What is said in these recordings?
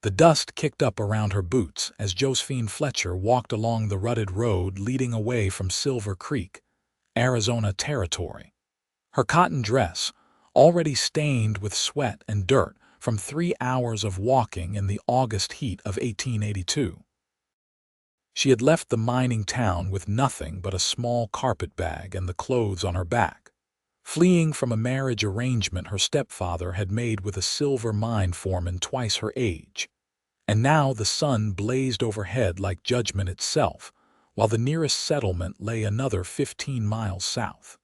The dust kicked up around her boots as Josephine Fletcher walked along the rutted road leading away from Silver Creek, Arizona territory. Her cotton dress, already stained with sweat and dirt from 3 hours of walking in the August heat of 1882. She had left the mining town with nothing but a small carpet bag and the clothes on her back, fleeing from a marriage arrangement her stepfather had made with a silver mine foreman twice her age. And now the sun blazed overhead like judgment itself, while the nearest settlement lay another 15 miles south.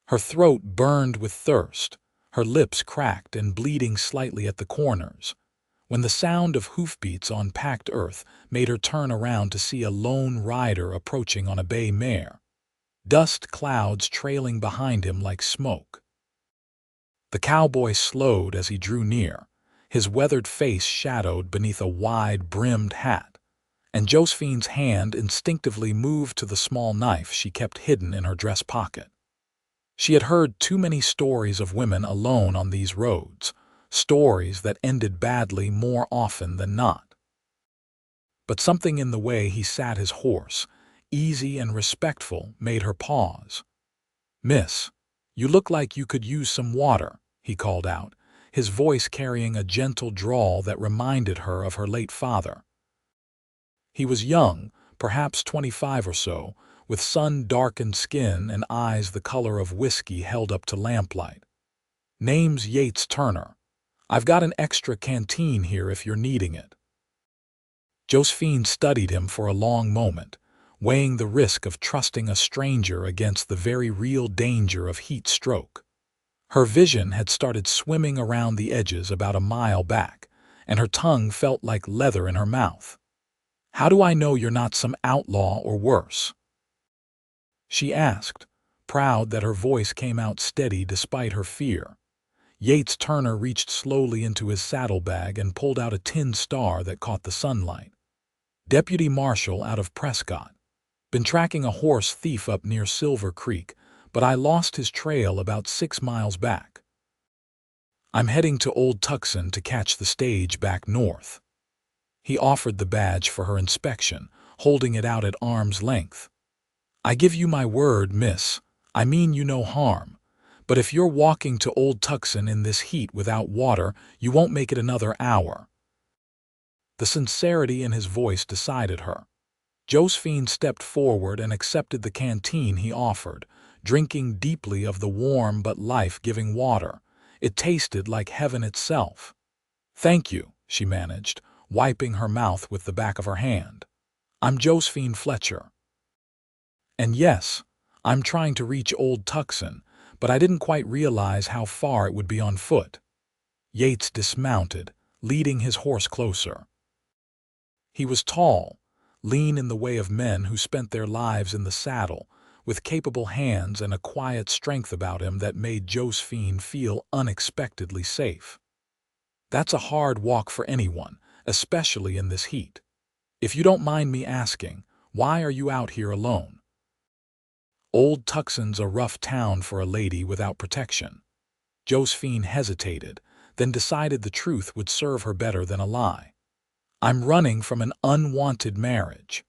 Her throat burned with thirst, her lips cracked and bleeding slightly at the corners, when the sound of hoofbeats on packed earth made her turn around to see a lone rider approaching on a bay mare, dust clouds trailing behind him like smoke. The cowboy slowed as he drew near, his weathered face shadowed beneath a wide-brimmed hat, and Josephine's hand instinctively moved to the small knife she kept hidden in her dress pocket. She had heard too many stories of women alone on these roads, stories that ended badly more often than not. But something in the way he sat his horse, easy and respectful, made her pause. "Miss, you look like you could use some water," he called out, his voice carrying a gentle drawl that reminded her of her late father. He was young, perhaps 25 or so, with sun-darkened skin and eyes the color of whiskey held up to lamplight. "Name's Yates Turner. I've got an extra canteen here if you're needing it." Josephine studied him for a long moment, weighing the risk of trusting a stranger against the very real danger of heat stroke. Her vision had started swimming around the edges about a mile back, and her tongue felt like leather in her mouth. "How do I know you're not some outlaw or worse?" she asked, proud that her voice came out steady despite her fear. Yates Turner reached slowly into his saddlebag and pulled out a tin star that caught the sunlight. "Deputy Marshal out of Prescott. Been tracking a horse thief up near Silver Creek, but I lost his trail about 6 miles back. I'm heading to Old Tucson to catch the stage back north." He offered the badge for her inspection, holding it out at arm's length. "I give you my word, miss, I mean you no harm, but if you're walking to Old Tucson in this heat without water, you won't make it another hour." The sincerity in his voice decided her. Josephine stepped forward and accepted the canteen he offered, drinking deeply of the warm but life-giving water. It tasted like heaven itself. "Thank you," she managed, wiping her mouth with the back of her hand. "I'm Josephine Fletcher. And yes, I'm trying to reach Old Tucson, but I didn't quite realize how far it would be on foot." Yates dismounted, leading his horse closer. He was tall, lean in the way of men who spent their lives in the saddle, with capable hands and a quiet strength about him that made Josephine feel unexpectedly safe. "That's a hard walk for anyone, especially in this heat. If you don't mind me asking, why are you out here alone?" "Old Tucson's a rough town for a lady without protection." Josephine hesitated, then decided the truth would serve her better than a lie. "I'm running from an unwanted marriage.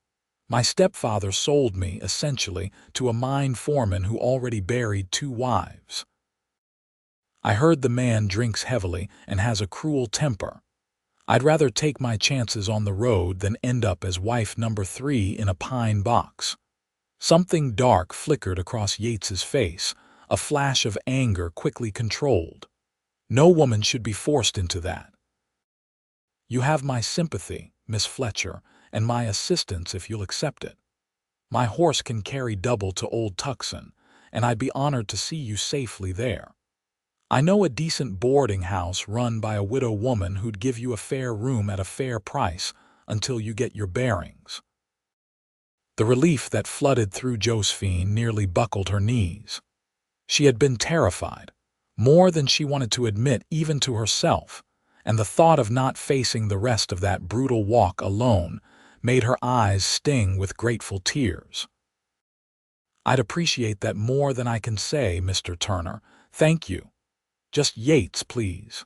My stepfather sold me, essentially, to a mine foreman who already buried 2 wives. I heard the man drinks heavily and has a cruel temper. I'd rather take my chances on the road than end up as wife number 3 in a pine box." Something dark flickered across Yates's face, a flash of anger quickly controlled. "No woman should be forced into that. You have my sympathy, Miss Fletcher, and my assistance if you'll accept it. My horse can carry double to Old Tucson, and I'd be honored to see you safely there. I know a decent boarding house run by a widow woman who'd give you a fair room at a fair price until you get your bearings." The relief that flooded through Josephine nearly buckled her knees. She had been terrified, more than she wanted to admit even to herself, and the thought of not facing the rest of that brutal walk alone made her eyes sting with grateful tears. "I'd appreciate that more than I can say, Mr. Turner. Thank you. Just Yates, please."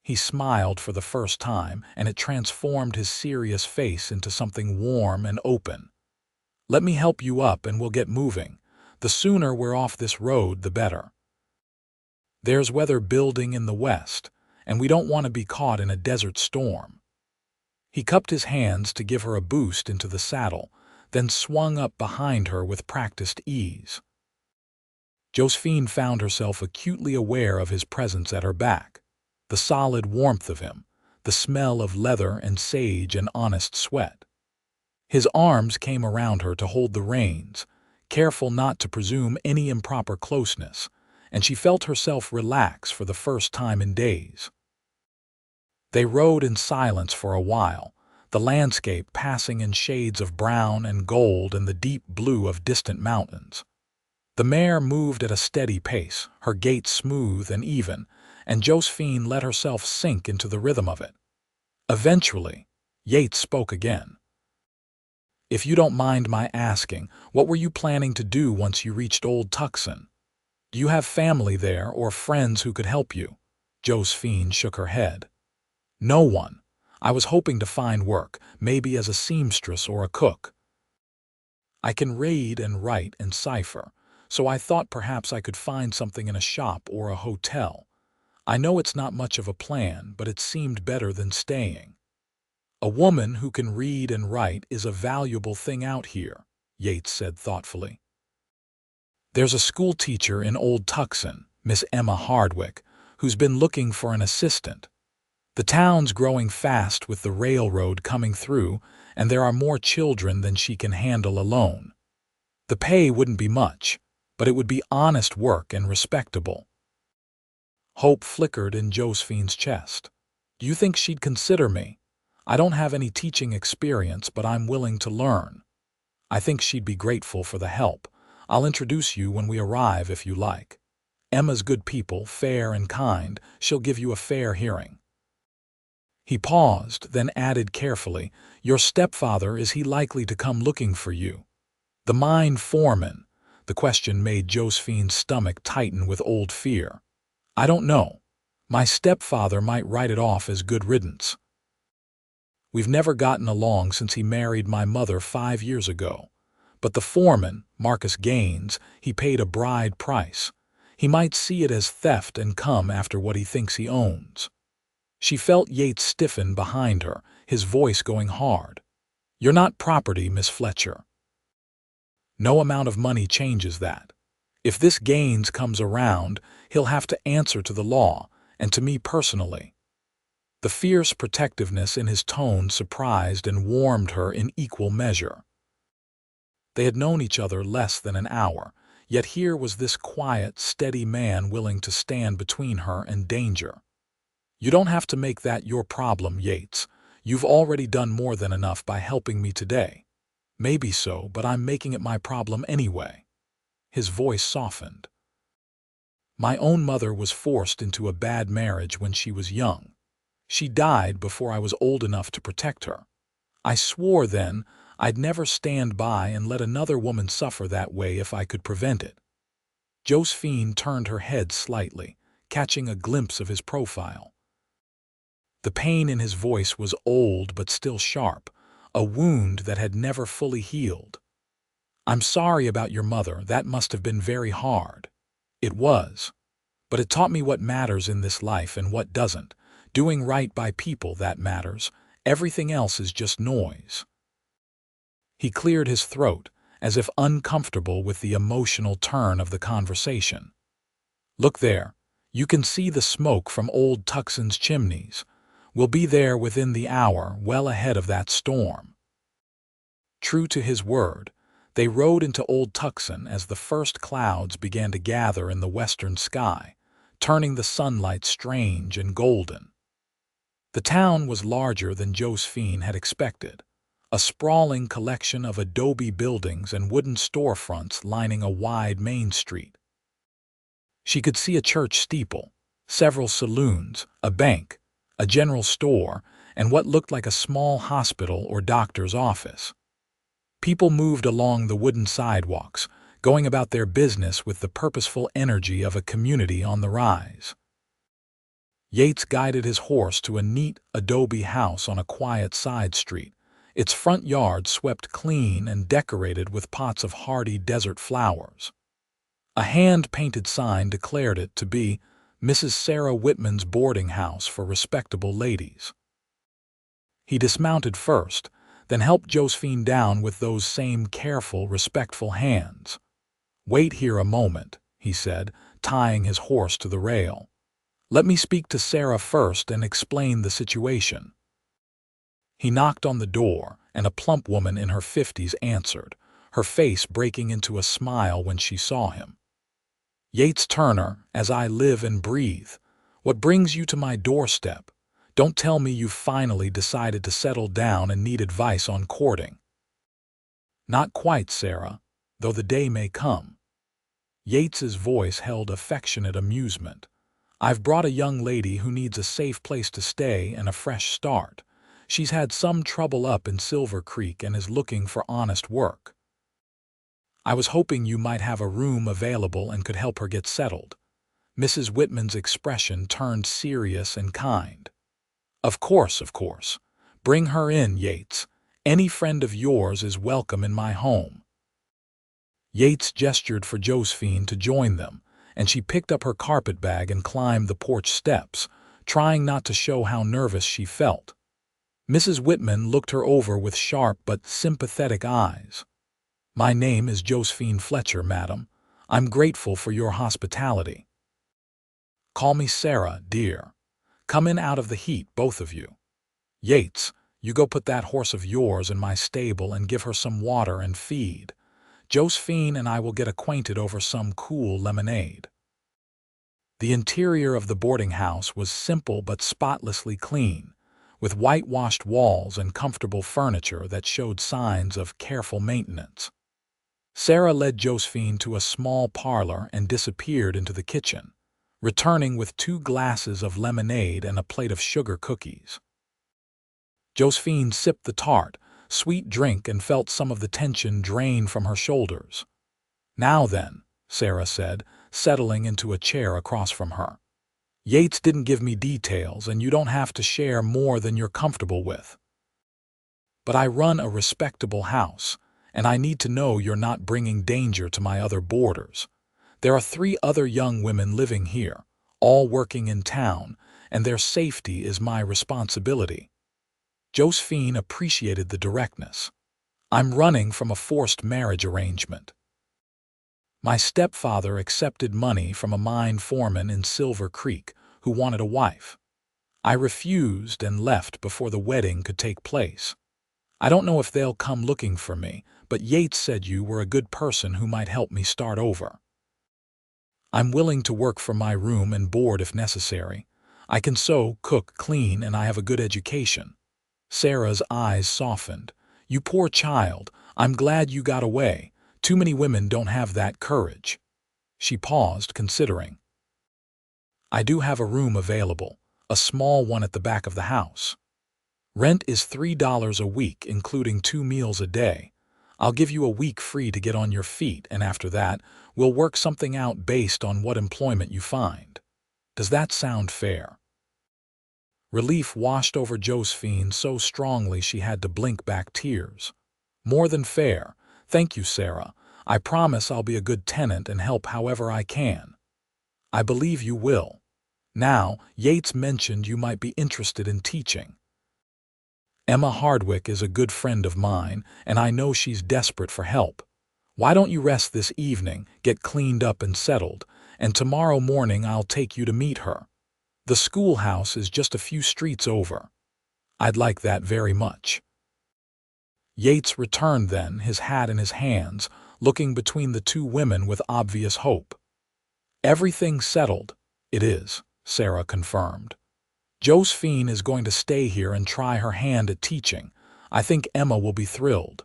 He smiled for the first time, and it transformed his serious face into something warm and open. "Let me help you up and we'll get moving. The sooner we're off this road, the better. There's weather building in the west, and we don't want to be caught in a desert storm." He cupped his hands to give her a boost into the saddle, then swung up behind her with practiced ease. Josephine found herself acutely aware of his presence at her back, the solid warmth of him, the smell of leather and sage and honest sweat. His arms came around her to hold the reins, careful not to presume any improper closeness, and she felt herself relax for the first time in days. They rode in silence for a while, the landscape passing in shades of brown and gold and the deep blue of distant mountains. The mare moved at a steady pace, her gait smooth and even, and Josephine let herself sink into the rhythm of it. Eventually, Yates spoke again. "If you don't mind my asking, what were you planning to do once you reached Old Tucson? Do you have family there or friends who could help you?" Josephine shook her head. "No one. I was hoping to find work, maybe as a seamstress or a cook. I can read and write and cipher, so I thought perhaps I could find something in a shop or a hotel. I know it's not much of a plan, but it seemed better than staying." "A woman who can read and write is a valuable thing out here," Yates said thoughtfully. "There's a school teacher in Old Tucson, Miss Emma Hardwick, who's been looking for an assistant. The town's growing fast with the railroad coming through, and there are more children than she can handle alone. The pay wouldn't be much, but it would be honest work and respectable." Hope flickered in Josephine's chest. "Do you think she'd consider me? I don't have any teaching experience, but I'm willing to learn. I think she'd be grateful for the help. I'll introduce you when we arrive if you like. Emma's good people, fair and kind. She'll give you a fair hearing." He paused, then added carefully, "Your stepfather, is he likely to come looking for you?" The mine foreman. The question made Josephine's stomach tighten with old fear. "I don't know. My stepfather might write it off as good riddance. We've never gotten along since he married my mother 5 years ago. But the foreman, Marcus Gaines, he paid a bride price. He might see it as theft and come after what he thinks he owns." She felt Yates stiffen behind her, his voice going hard. "You're not property, Miss Fletcher. No amount of money changes that. If this Gaines comes around, he'll have to answer to the law, and to me personally." The fierce protectiveness in his tone surprised and warmed her in equal measure. They had known each other less than an hour, yet here was this quiet, steady man willing to stand between her and danger. "You don't have to make that your problem, Yates. You've already done more than enough by helping me today." "Maybe so, but I'm making it my problem anyway." His voice softened. "My own mother was forced into a bad marriage when she was young. She died before I was old enough to protect her. I swore then I'd never stand by and let another woman suffer that way if I could prevent it." Josephine turned her head slightly, catching a glimpse of his profile. The pain in his voice was old but still sharp, a wound that had never fully healed. "I'm sorry about your mother. That must have been very hard." "It was. But it taught me what matters in this life and what doesn't. Doing right by people, that matters. Everything else is just noise." He cleared his throat, as if uncomfortable with the emotional turn of the conversation. "Look there. You can see the smoke from Old Tucson's chimneys. We'll be there within the hour, well ahead of that storm." True to his word, they rode into Old Tucson as the first clouds began to gather in the western sky, turning the sunlight strange and golden. The town was larger than Josephine had expected, a sprawling collection of adobe buildings and wooden storefronts lining a wide main street. She could see a church steeple, several saloons, a bank, a general store, and what looked like a small hospital or doctor's office. People moved along the wooden sidewalks, going about their business with the purposeful energy of a community on the rise. Yates guided his horse to a neat adobe house on a quiet side street, its front yard swept clean and decorated with pots of hardy desert flowers. A hand-painted sign declared it to be Mrs. Sarah Whitman's boarding house for respectable ladies. He dismounted first, then helped Josephine down with those same careful, respectful hands. "Wait here a moment," he said, tying his horse to the rail. "Let me speak to Sarah first and explain the situation." He knocked on the door, and a plump woman in her 50s answered, her face breaking into a smile when she saw him. "Yates Turner, as I live and breathe. What brings you to my doorstep? Don't tell me you've finally decided to settle down and need advice on courting." "Not quite, Sarah, though the day may come." Yates's voice held affectionate amusement. "I've brought a young lady who needs a safe place to stay and a fresh start. She's had some trouble up in Silver Creek and is looking for honest work. I was hoping you might have a room available and could help her get settled." Mrs. Whitman's expression turned serious and kind. Of course. Bring her in, Yates. Any friend of yours is welcome in my home." Yates gestured for Josephine to join them, and she picked up her carpet bag and climbed the porch steps, trying not to show how nervous she felt. Mrs. Whitman looked her over with sharp but sympathetic eyes. "My name is Josephine Fletcher, madam. I'm grateful for your hospitality." "Call me Sarah, dear. Come in out of the heat, both of you. Yates, you go put that horse of yours in my stable and give her some water and feed. Josephine and I will get acquainted over some cool lemonade." The interior of the boarding house was simple but spotlessly clean, with whitewashed walls and comfortable furniture that showed signs of careful maintenance. Sarah led Josephine to a small parlor and disappeared into the kitchen, returning with 2 glasses of lemonade and a plate of sugar cookies. Josephine sipped the tart, sweet drink and felt some of the tension drain from her shoulders. "Now then," Sarah said, settling into a chair across from her. "Yates didn't give me details, and you don't have to share more than you're comfortable with. But I run a respectable house, and I need to know you're not bringing danger to my other boarders. There are 3 other young women living here, all working in town, and their safety is my responsibility." Josephine appreciated the directness. "I'm running from a forced marriage arrangement. My stepfather accepted money from a mine foreman in Silver Creek who wanted a wife. I refused and left before the wedding could take place. I don't know if they'll come looking for me, but Yates said you were a good person who might help me start over. I'm willing to work from my room and board if necessary. I can sew, cook, clean, and I have a good education." Sarah's eyes softened. "You poor child, I'm glad you got away. Too many women don't have that courage." She paused, considering. "I do have a room available, a small one at the back of the house. Rent is $3 a week, including 2 meals a day. I'll give you a week free to get on your feet, and after that, we'll work something out based on what employment you find. Does that sound fair?" Relief washed over Josephine so strongly she had to blink back tears. "More than fair. Thank you, Sarah. I promise I'll be a good tenant and help however I can." "I believe you will. Now, Yates mentioned you might be interested in teaching. Emma Hardwick is a good friend of mine, and I know she's desperate for help. Why don't you rest this evening, get cleaned up and settled, and tomorrow morning I'll take you to meet her. The schoolhouse is just a few streets over." "I'd like that very much." Yates returned then, his hat in his hands, looking between the 2 women with obvious hope. "Everything settled?" "It is," Sarah confirmed. "Josephine is going to stay here and try her hand at teaching. I think Emma will be thrilled.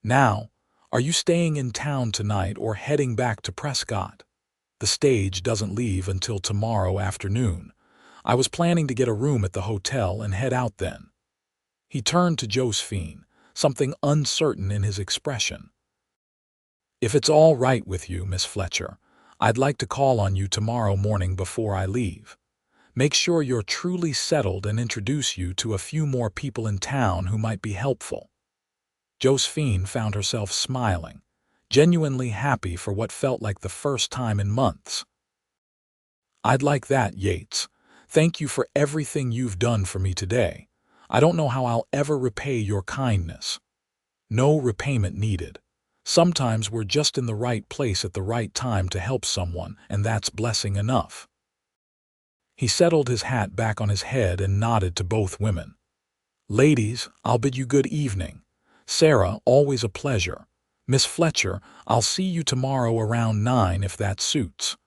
Now, are you staying in town tonight or heading back to Prescott? The stage doesn't leave until tomorrow afternoon. I was planning to get a room at the hotel and head out then." He turned to Josephine, something uncertain in his expression. "If it's all right with you, Miss Fletcher, I'd like to call on you tomorrow morning before I leave. Make sure you're truly settled and introduce you to a few more people in town who might be helpful." Josephine found herself smiling, genuinely happy for what felt like the first time in months. "I'd like that, Yates. Thank you for everything you've done for me today. I don't know how I'll ever repay your kindness." "No repayment needed. Sometimes we're just in the right place at the right time to help someone, and that's blessing enough." He settled his hat back on his head and nodded to both women. "Ladies, I'll bid you good evening. Sarah, always a pleasure. Miss Fletcher, I'll see you tomorrow around 9 if that suits."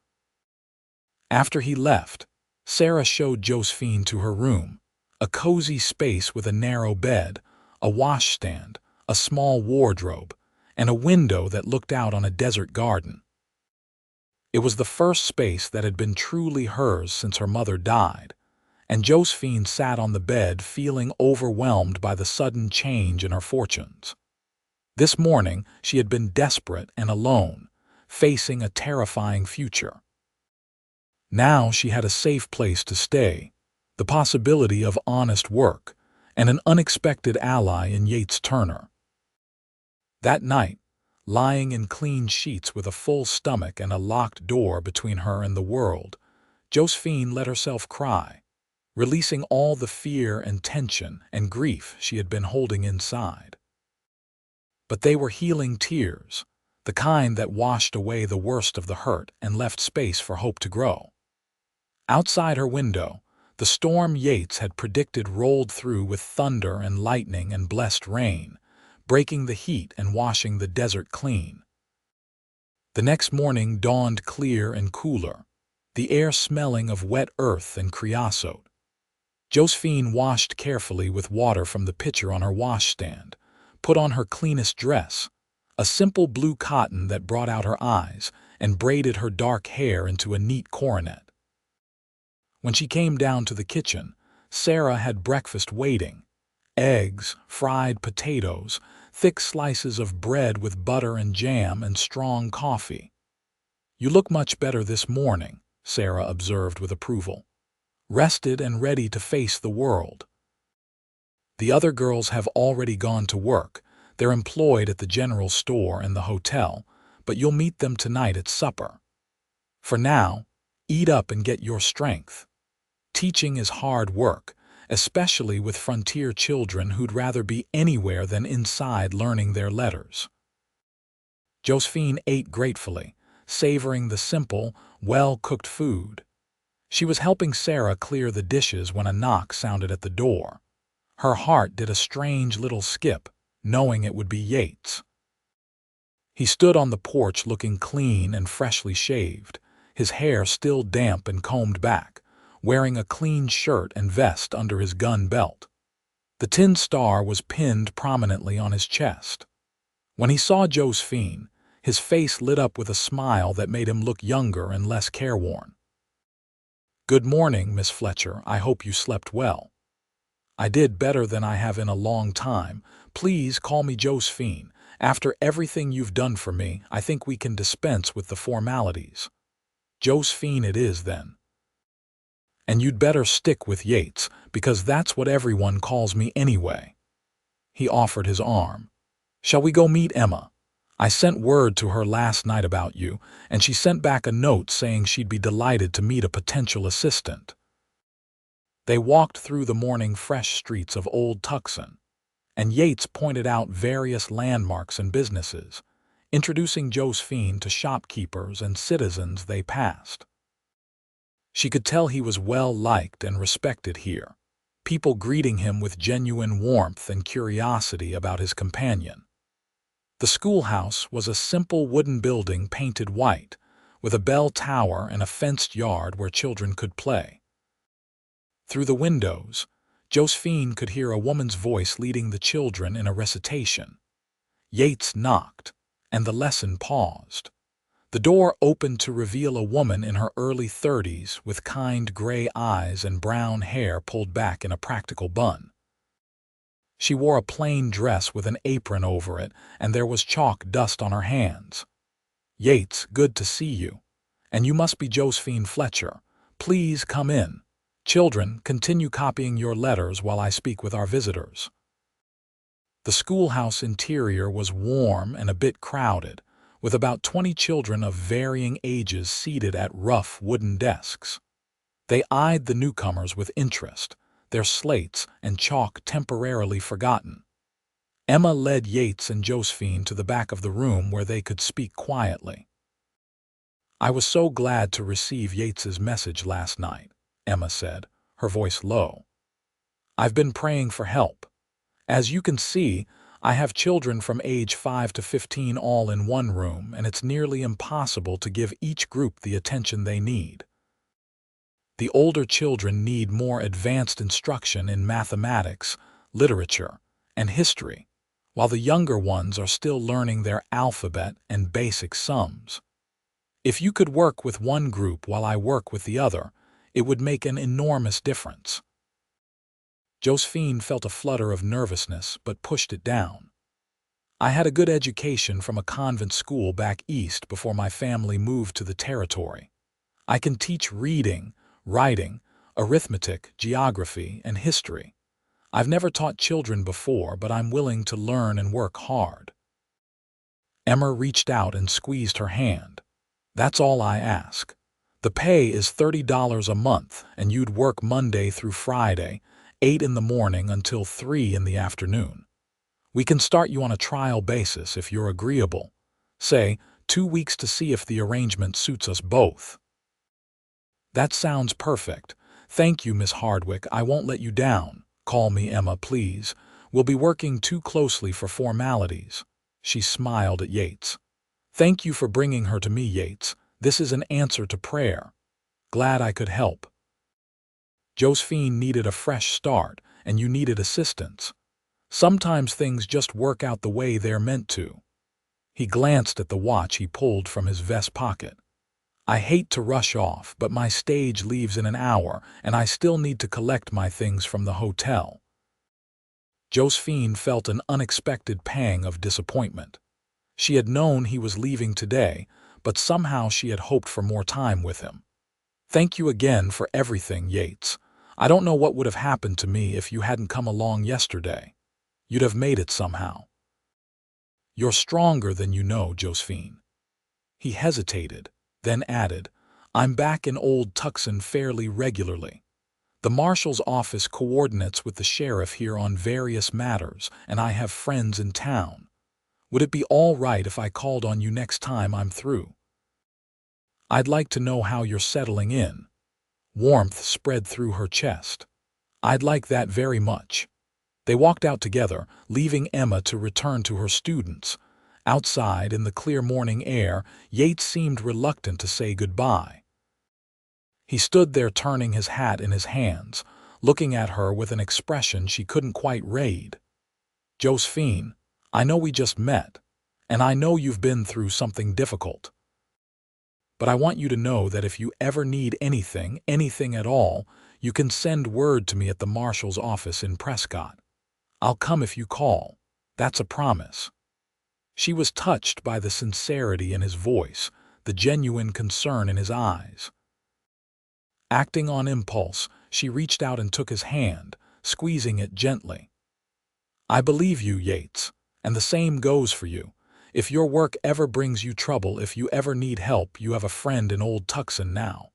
After he left, Sarah showed Josephine to her room, a cozy space with a narrow bed, a washstand, a small wardrobe, and a window that looked out on a desert garden. It was the first space that had been truly hers since her mother died, and Josephine sat on the bed feeling overwhelmed by the sudden change in her fortunes. This morning she had been desperate and alone, facing a terrifying future. Now she had a safe place to stay, the possibility of honest work, and an unexpected ally in Yates Turner. That night, lying in clean sheets with a full stomach and a locked door between her and the world, Josephine let herself cry, releasing all the fear and tension and grief she had been holding inside. But they were healing tears, the kind that washed away the worst of the hurt and left space for hope to grow. Outside her window, the storm Yates had predicted rolled through with thunder and lightning and blessed rain, breaking the heat and washing the desert clean. The next morning dawned clear and cooler, the air smelling of wet earth and creosote. Josephine washed carefully with water from the pitcher on her washstand, put on her cleanest dress, a simple blue cotton that brought out her eyes, and braided her dark hair into a neat coronet. When she came down to the kitchen, Sarah had breakfast waiting: eggs, fried potatoes, thick slices of bread with butter and jam, and strong coffee. "You look much better this morning," Sarah observed with approval. "Rested and ready to face the world." "The other girls have already gone to work. They're employed at the general store and the hotel, but you'll meet them tonight at supper. For now, eat up and get your strength. Teaching is hard work, especially with frontier children who'd rather be anywhere than inside learning their letters." Josephine ate gratefully, savoring the simple, well-cooked food. She was helping Sarah clear the dishes when a knock sounded at the door. Her heart did a strange little skip, knowing it would be Yates. He stood on the porch looking clean and freshly shaved, his hair still damp and combed back, wearing a clean shirt and vest under his gun belt. The tin star was pinned prominently on his chest. When he saw Josephine, his face lit up with a smile that made him look younger and less careworn. "Good morning, Miss Fletcher. I hope you slept well." "I did better than I have in a long time. Please call me Josephine. After everything you've done for me, I think we can dispense with the formalities." "Josephine it is, then. And you'd better stick with Yates, because that's what everyone calls me anyway." He offered his arm. "Shall we go meet Emma? I sent word to her last night about you, and she sent back a note saying she'd be delighted to meet a potential assistant." They walked through the morning fresh streets of Old Tucson, and Yates pointed out various landmarks and businesses, introducing Josephine to shopkeepers and citizens they passed. She could tell he was well-liked and respected here, people greeting him with genuine warmth and curiosity about his companion. The schoolhouse was a simple wooden building painted white, with a bell tower and a fenced yard where children could play. Through the windows, Josephine could hear a woman's voice leading the children in a recitation. Yates knocked, and the lesson paused. The door opened to reveal a woman in her early 30s with kind gray eyes and brown hair pulled back in a practical bun. She wore a plain dress with an apron over it, and there was chalk dust on her hands. "Yates, good to see you. And you must be Josephine Fletcher. Please come in." Children, continue copying your letters while I speak with our visitors. The schoolhouse interior was warm and a bit crowded, with about 20 children of varying ages seated at rough wooden desks. They eyed the newcomers with interest, their slates and chalk temporarily forgotten. Emma led Yates and Josephine to the back of the room where they could speak quietly. "I was so glad to receive Yates's message last night," Emma said, her voice low. "I've been praying for help. As you can see, I have children from age 5 to 15 all in one room, and it's nearly impossible to give each group the attention they need. The older children need more advanced instruction in mathematics, literature, and history, while the younger ones are still learning their alphabet and basic sums. If you could work with one group while I work with the other, it would make an enormous difference." Josephine felt a flutter of nervousness but pushed it down. "I had a good education from a convent school back east before my family moved to the territory. I can teach reading, writing, arithmetic, geography, and history. I've never taught children before, but I'm willing to learn and work hard." Emma reached out and squeezed her hand. "That's all I ask. The pay is $30 a month, and you'd work Monday through Friday, 8 in the morning until 3 in the afternoon. We can start you on a trial basis if you're agreeable. Say, 2 weeks to see if the arrangement suits us both." "That sounds perfect. Thank you, Miss Hardwick. I won't let you down. Call me Emma, please. We'll be working too closely for formalities." She smiled at Yates. "Thank you for bringing her to me, Yates. This is an answer to prayer. Glad I could help. Josephine needed a fresh start, and you needed assistance. Sometimes things just work out the way they're meant to." He glanced at the watch he pulled from his vest pocket. "I hate to rush off, but my stage leaves in an hour, and I still need to collect my things from the hotel." Josephine felt an unexpected pang of disappointment. She had known he was leaving today, but somehow she had hoped for more time with him. "Thank you again for everything, Yates. I don't know what would have happened to me if you hadn't come along yesterday. You'd have made it somehow." "You're stronger than you know, Josephine." He hesitated, then added, "I'm back in Old Tucson fairly regularly. The marshal's office coordinates with the sheriff here on various matters, and I have friends in town. Would it be all right if I called on you next time I'm through? I'd like to know how you're settling in." Warmth spread through her chest. "I'd like that very much." They walked out together, leaving Emma to return to her students. Outside, in the clear morning air, Yates seemed reluctant to say goodbye. He stood there turning his hat in his hands, looking at her with an expression she couldn't quite read. "Josephine, I know we just met, and I know you've been through something difficult. But I want you to know that if you ever need anything at all, you can send word to me at the marshal's office in Prescott. I'll come if you call. That's a promise." She was touched by the sincerity in his voice, the genuine concern in his eyes. Acting on impulse, she reached out and took his hand, squeezing it gently. "I believe you, Yates, and the same goes for you. If your work ever brings you trouble, if you ever need help, you have a friend in Old Tucson now."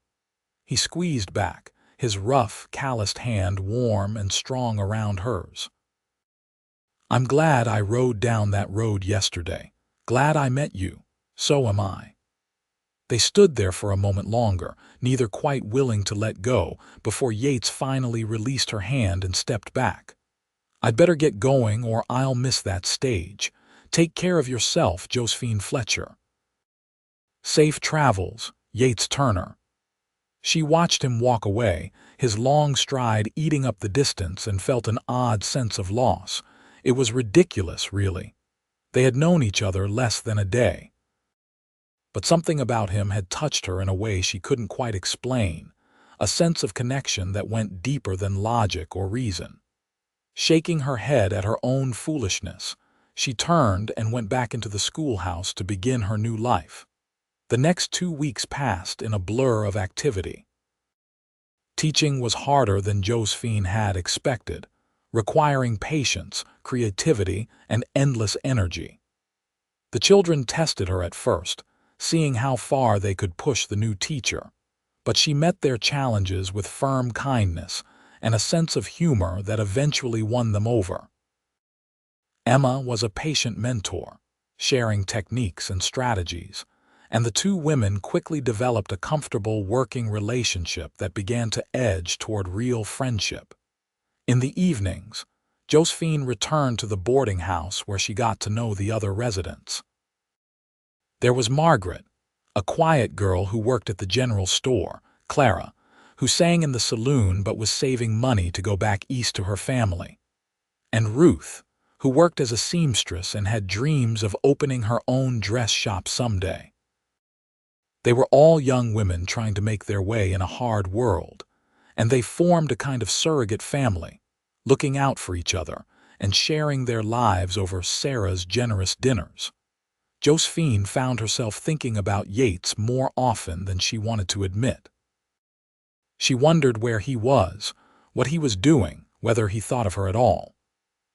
He squeezed back, his rough, calloused hand warm and strong around hers. "I'm glad I rode down that road yesterday. Glad I met you. So am I." They stood there for a moment longer, neither quite willing to let go, before Yates finally released her hand and stepped back. "I'd better get going or I'll miss that stage. Take care of yourself, Josephine Fletcher." "Safe travels, Yates Turner." She watched him walk away, his long stride eating up the distance, and felt an odd sense of loss. It was ridiculous, really. They had known each other less than a day. But something about him had touched her in a way she couldn't quite explain, a sense of connection that went deeper than logic or reason. Shaking her head at her own foolishness, she turned and went back into the schoolhouse to begin her new life. The next 2 weeks passed in a blur of activity. Teaching was harder than Josephine had expected, requiring patience, creativity, and endless energy. The children tested her at first, seeing how far they could push the new teacher, but she met their challenges with firm kindness and a sense of humor that eventually won them over. Emma was a patient mentor, sharing techniques and strategies, and the two women quickly developed a comfortable working relationship that began to edge toward real friendship. In the evenings, Josephine returned to the boarding house where she got to know the other residents. There was Margaret, a quiet girl who worked at the general store, Clara, who sang in the saloon but was saving money to go back east to her family, and Ruth, who worked as a seamstress and had dreams of opening her own dress shop someday. They were all young women trying to make their way in a hard world, and they formed a kind of surrogate family, looking out for each other and sharing their lives over Sarah's generous dinners. Josephine found herself thinking about Yates more often than she wanted to admit. She wondered where he was, what he was doing, whether he thought of her at all.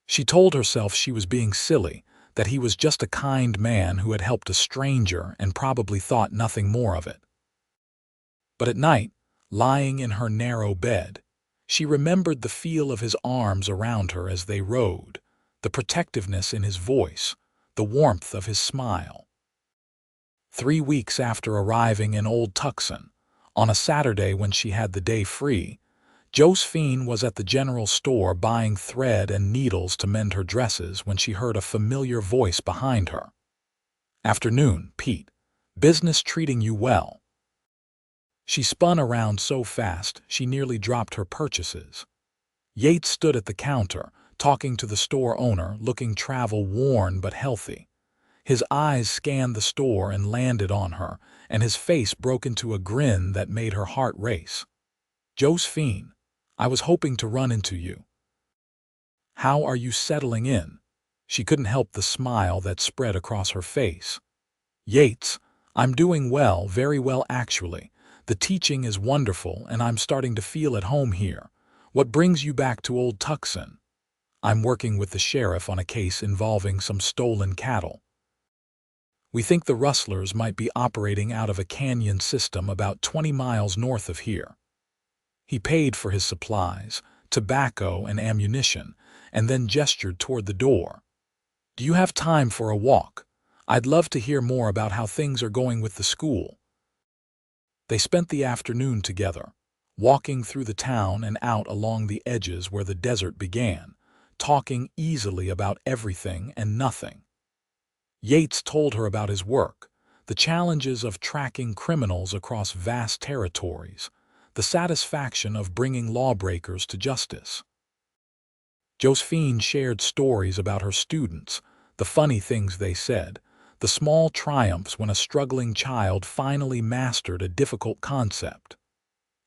She told herself she was being silly, that he was just a kind man who had helped a stranger and probably thought nothing more of it. But at night, lying in her narrow bed, she remembered the feel of his arms around her as they rode, the protectiveness in his voice, the warmth of his smile. 3 weeks after arriving in Old Tucson, on a Saturday when she had the day free, Josephine was at the general store buying thread and needles to mend her dresses when she heard a familiar voice behind her. "Afternoon, Pete. Business treating you well?" She spun around so fast she nearly dropped her purchases. Yates stood at the counter, talking to the store owner, looking travel-worn but healthy. His eyes scanned the store and landed on her, and his face broke into a grin that made her heart race. "Josephine, I was hoping to run into you. How are you settling in?" She couldn't help the smile that spread across her face. "Yates, I'm doing well, very well actually. The teaching is wonderful and I'm starting to feel at home here. What brings you back to Old Tucson?" "I'm working with the sheriff on a case involving some stolen cattle. We think the rustlers might be operating out of a canyon system about 20 miles north of here." He paid for his supplies, tobacco and ammunition, and then gestured toward the door. "Do you have time for a walk? I'd love to hear more about how things are going with the school." They spent the afternoon together, walking through the town and out along the edges where the desert began, talking easily about everything and nothing. Yates told her about his work, the challenges of tracking criminals across vast territories, the satisfaction of bringing lawbreakers to justice. Josephine shared stories about her students, the funny things they said, the small triumphs when a struggling child finally mastered a difficult concept.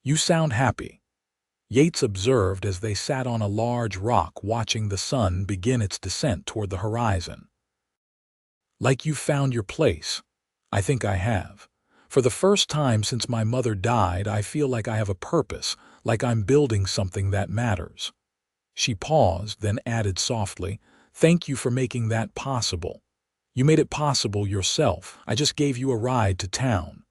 "You sound happy," Yates observed as they sat on a large rock watching the sun begin its descent toward the horizon. "Like you've found your place." "I think I have. For the first time since my mother died, I feel like I have a purpose, like I'm building something that matters." She paused, then added softly, "Thank you for making that possible. You made it possible yourself. I just gave you a ride to town."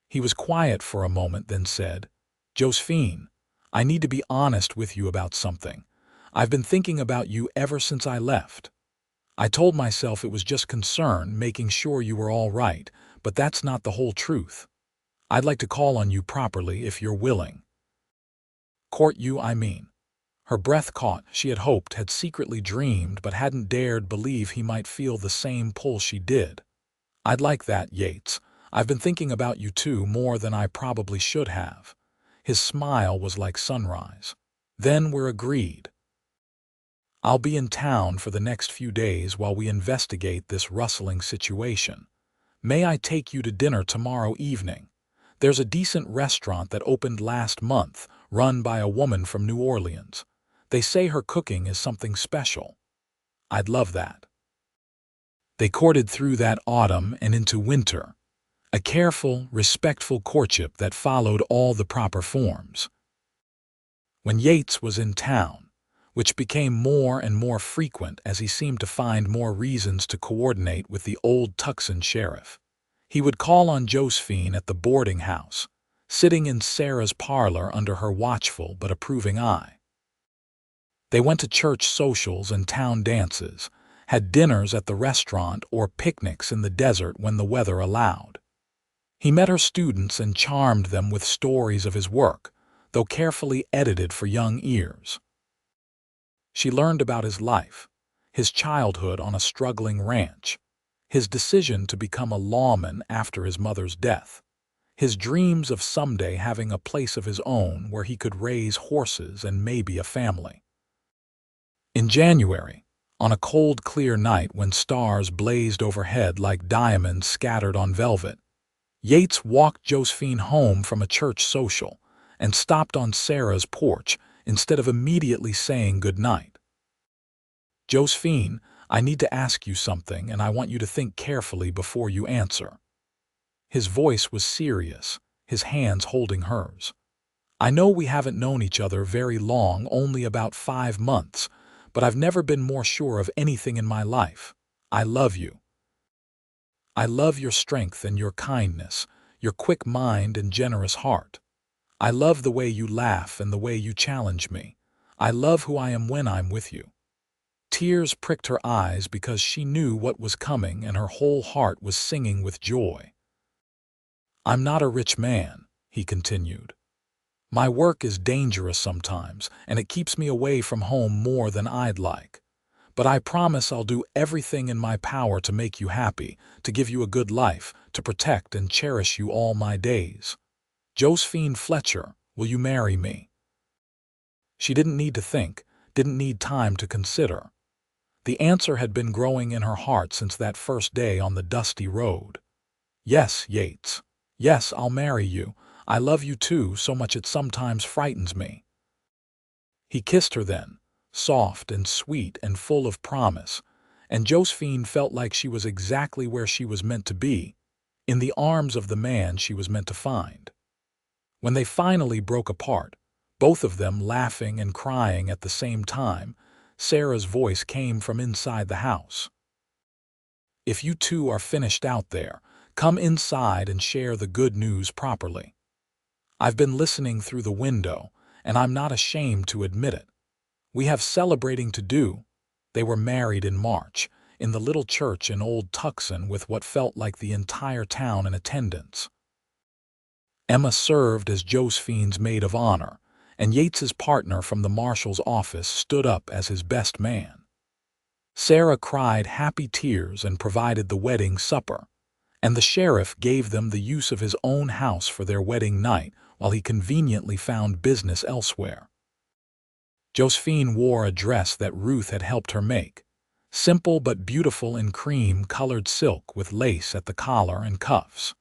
He was quiet for a moment, then said, "Josephine, I need to be honest with you about something. I've been thinking about you ever since I left. I told myself it was just concern, making sure you were all right, but that's not the whole truth. I'd like to call on you properly if you're willing." "Court you, I mean." Her breath caught. She had hoped, had secretly dreamed, but hadn't dared believe he might feel the same pull she did. "I'd like that, Yates. I've been thinking about you too, more than I probably should have." His smile was like sunrise. "Then we're agreed. I'll be in town for the next few days while we investigate this rustling situation. May I take you to dinner tomorrow evening? There's a decent restaurant that opened last month, run by a woman from New Orleans. They say her cooking is something special." "I'd love that." They courted through that autumn and into winter. A careful, respectful courtship that followed all the proper forms. When Yates was in town, which became more and more frequent as he seemed to find more reasons to coordinate with the Old Tucson sheriff, he would call on Josephine at the boarding house, sitting in Sarah's parlor under her watchful but approving eye. They went to church socials and town dances, had dinners at the restaurant or picnics in the desert when the weather allowed. He met her students and charmed them with stories of his work, though carefully edited for young ears. She learned about his life, his childhood on a struggling ranch, his decision to become a lawman after his mother's death, his dreams of someday having a place of his own where he could raise horses and maybe a family. In January, on a cold, clear night when stars blazed overhead like diamonds scattered on velvet, Yates walked Josephine home from a church social and stopped on Sarah's porch instead of immediately saying good night. "Josephine, I need to ask you something, and I want you to think carefully before you answer." His voice was serious, his hands holding hers. "I know we haven't known each other very long, only about 5 months, but I've never been more sure of anything in my life. I love you. I love your strength and your kindness, your quick mind and generous heart. I love the way you laugh and the way you challenge me. I love who I am when I'm with you." Tears pricked her eyes because she knew what was coming and her whole heart was singing with joy. "I'm not a rich man," he continued. "My work is dangerous sometimes, and it keeps me away from home more than I'd like. But I promise I'll do everything in my power to make you happy, to give you a good life, to protect and cherish you all my days. Josephine Fletcher, will you marry me?" She didn't need to think, didn't need time to consider. The answer had been growing in her heart since that first day on the dusty road. "Yes, Yates. Yes, I'll marry you. I love you too, so much it sometimes frightens me." He kissed her then, soft and sweet and full of promise, and Josephine felt like she was exactly where she was meant to be, in the arms of the man she was meant to find. When they finally broke apart, both of them laughing and crying at the same time, Sarah's voice came from inside the house. "If you two are finished out there, come inside and share the good news properly. I've been listening through the window, and I'm not ashamed to admit it. We have celebrating to do." They were married in March, in the little church in Old Tucson with what felt like the entire town in attendance. Emma served as Josephine's maid of honor, and Yates's partner from the marshal's office stood up as his best man. Sarah cried happy tears and provided the wedding supper, and the sheriff gave them the use of his own house for their wedding night while he conveniently found business elsewhere. Josephine wore a dress that Ruth had helped her make, simple but beautiful in cream-colored silk with lace at the collar and cuffs.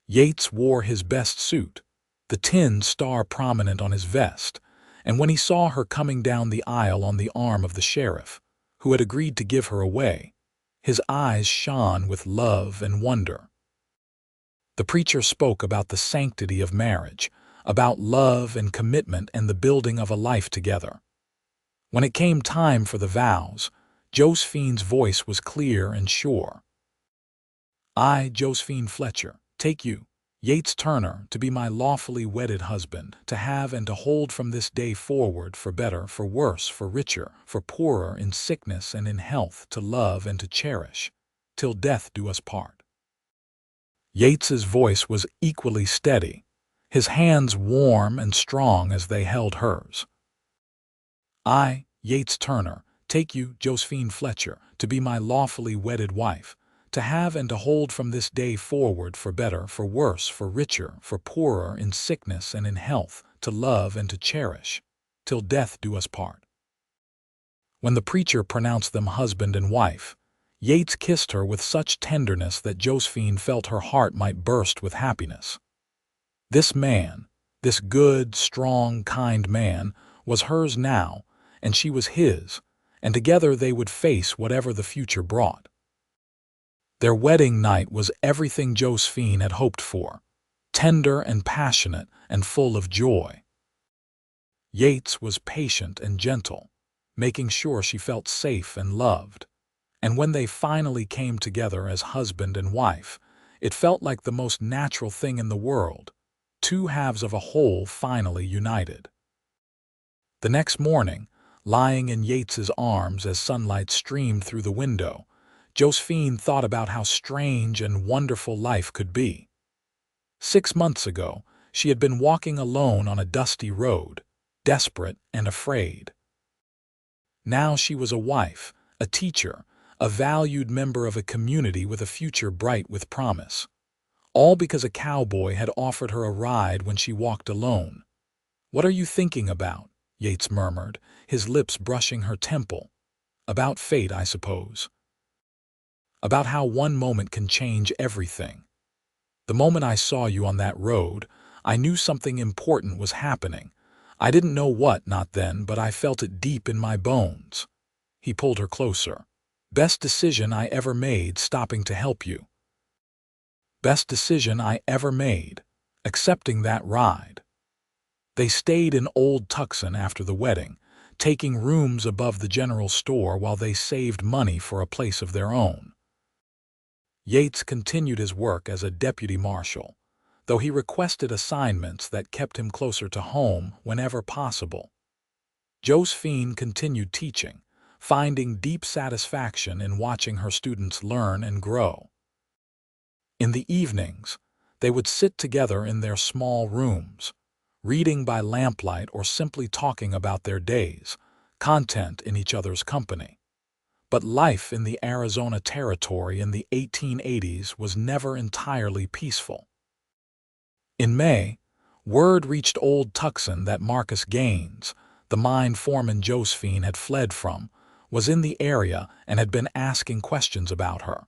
Yates wore his best suit, the tin star prominent on his vest, and when he saw her coming down the aisle on the arm of the sheriff, who had agreed to give her away, his eyes shone with love and wonder. The preacher spoke about the sanctity of marriage, about love and commitment and the building of a life together. When it came time for the vows, Josephine's voice was clear and sure. "I, Josephine Fletcher, take you, Yates Turner, to be my lawfully wedded husband, to have and to hold from this day forward, for better, for worse, for richer, for poorer, in sickness and in health, to love and to cherish, till death do us part." Yates's voice was equally steady, his hands warm and strong as they held hers. "I, Yates Turner, take you, Josephine Fletcher, to be my lawfully wedded wife, to have and to hold from this day forward, for better, for worse, for richer, for poorer, in sickness and in health, to love and to cherish, till death do us part." When the preacher pronounced them husband and wife, Yates kissed her with such tenderness that Josephine felt her heart might burst with happiness. This man, this good, strong, kind man, was hers now, and she was his, and together they would face whatever the future brought. Their wedding night was everything Josephine had hoped for, tender and passionate and full of joy. Yates was patient and gentle, making sure she felt safe and loved. And when they finally came together as husband and wife, it felt like the most natural thing in the world, two halves of a whole finally united. The next morning, lying in Yates's arms as sunlight streamed through the window, Josephine thought about how strange and wonderful life could be. 6 months ago, she had been walking alone on a dusty road, desperate and afraid. Now she was a wife, a teacher, a valued member of a community with a future bright with promise. All because a cowboy had offered her a ride when she walked alone. "What are you thinking about?" Yates murmured, his lips brushing her temple. "About fate, I suppose. About how one moment can change everything. The moment I saw you on that road, I knew something important was happening. I didn't know what, not then, but I felt it deep in my bones." He pulled her closer. "Best decision I ever made, stopping to help you. Best decision I ever made, accepting that ride." They stayed in Old Tucson after the wedding, taking rooms above the general store while they saved money for a place of their own. Yates continued his work as a deputy marshal, though he requested assignments that kept him closer to home whenever possible. Josephine continued teaching, finding deep satisfaction in watching her students learn and grow. In the evenings, they would sit together in their small rooms, reading by lamplight or simply talking about their days, content in each other's company. But life in the Arizona Territory in the 1880s was never entirely peaceful. In May, word reached Old Tucson that Marcus Gaines, the mine foreman Josephine had fled from, was in the area and had been asking questions about her.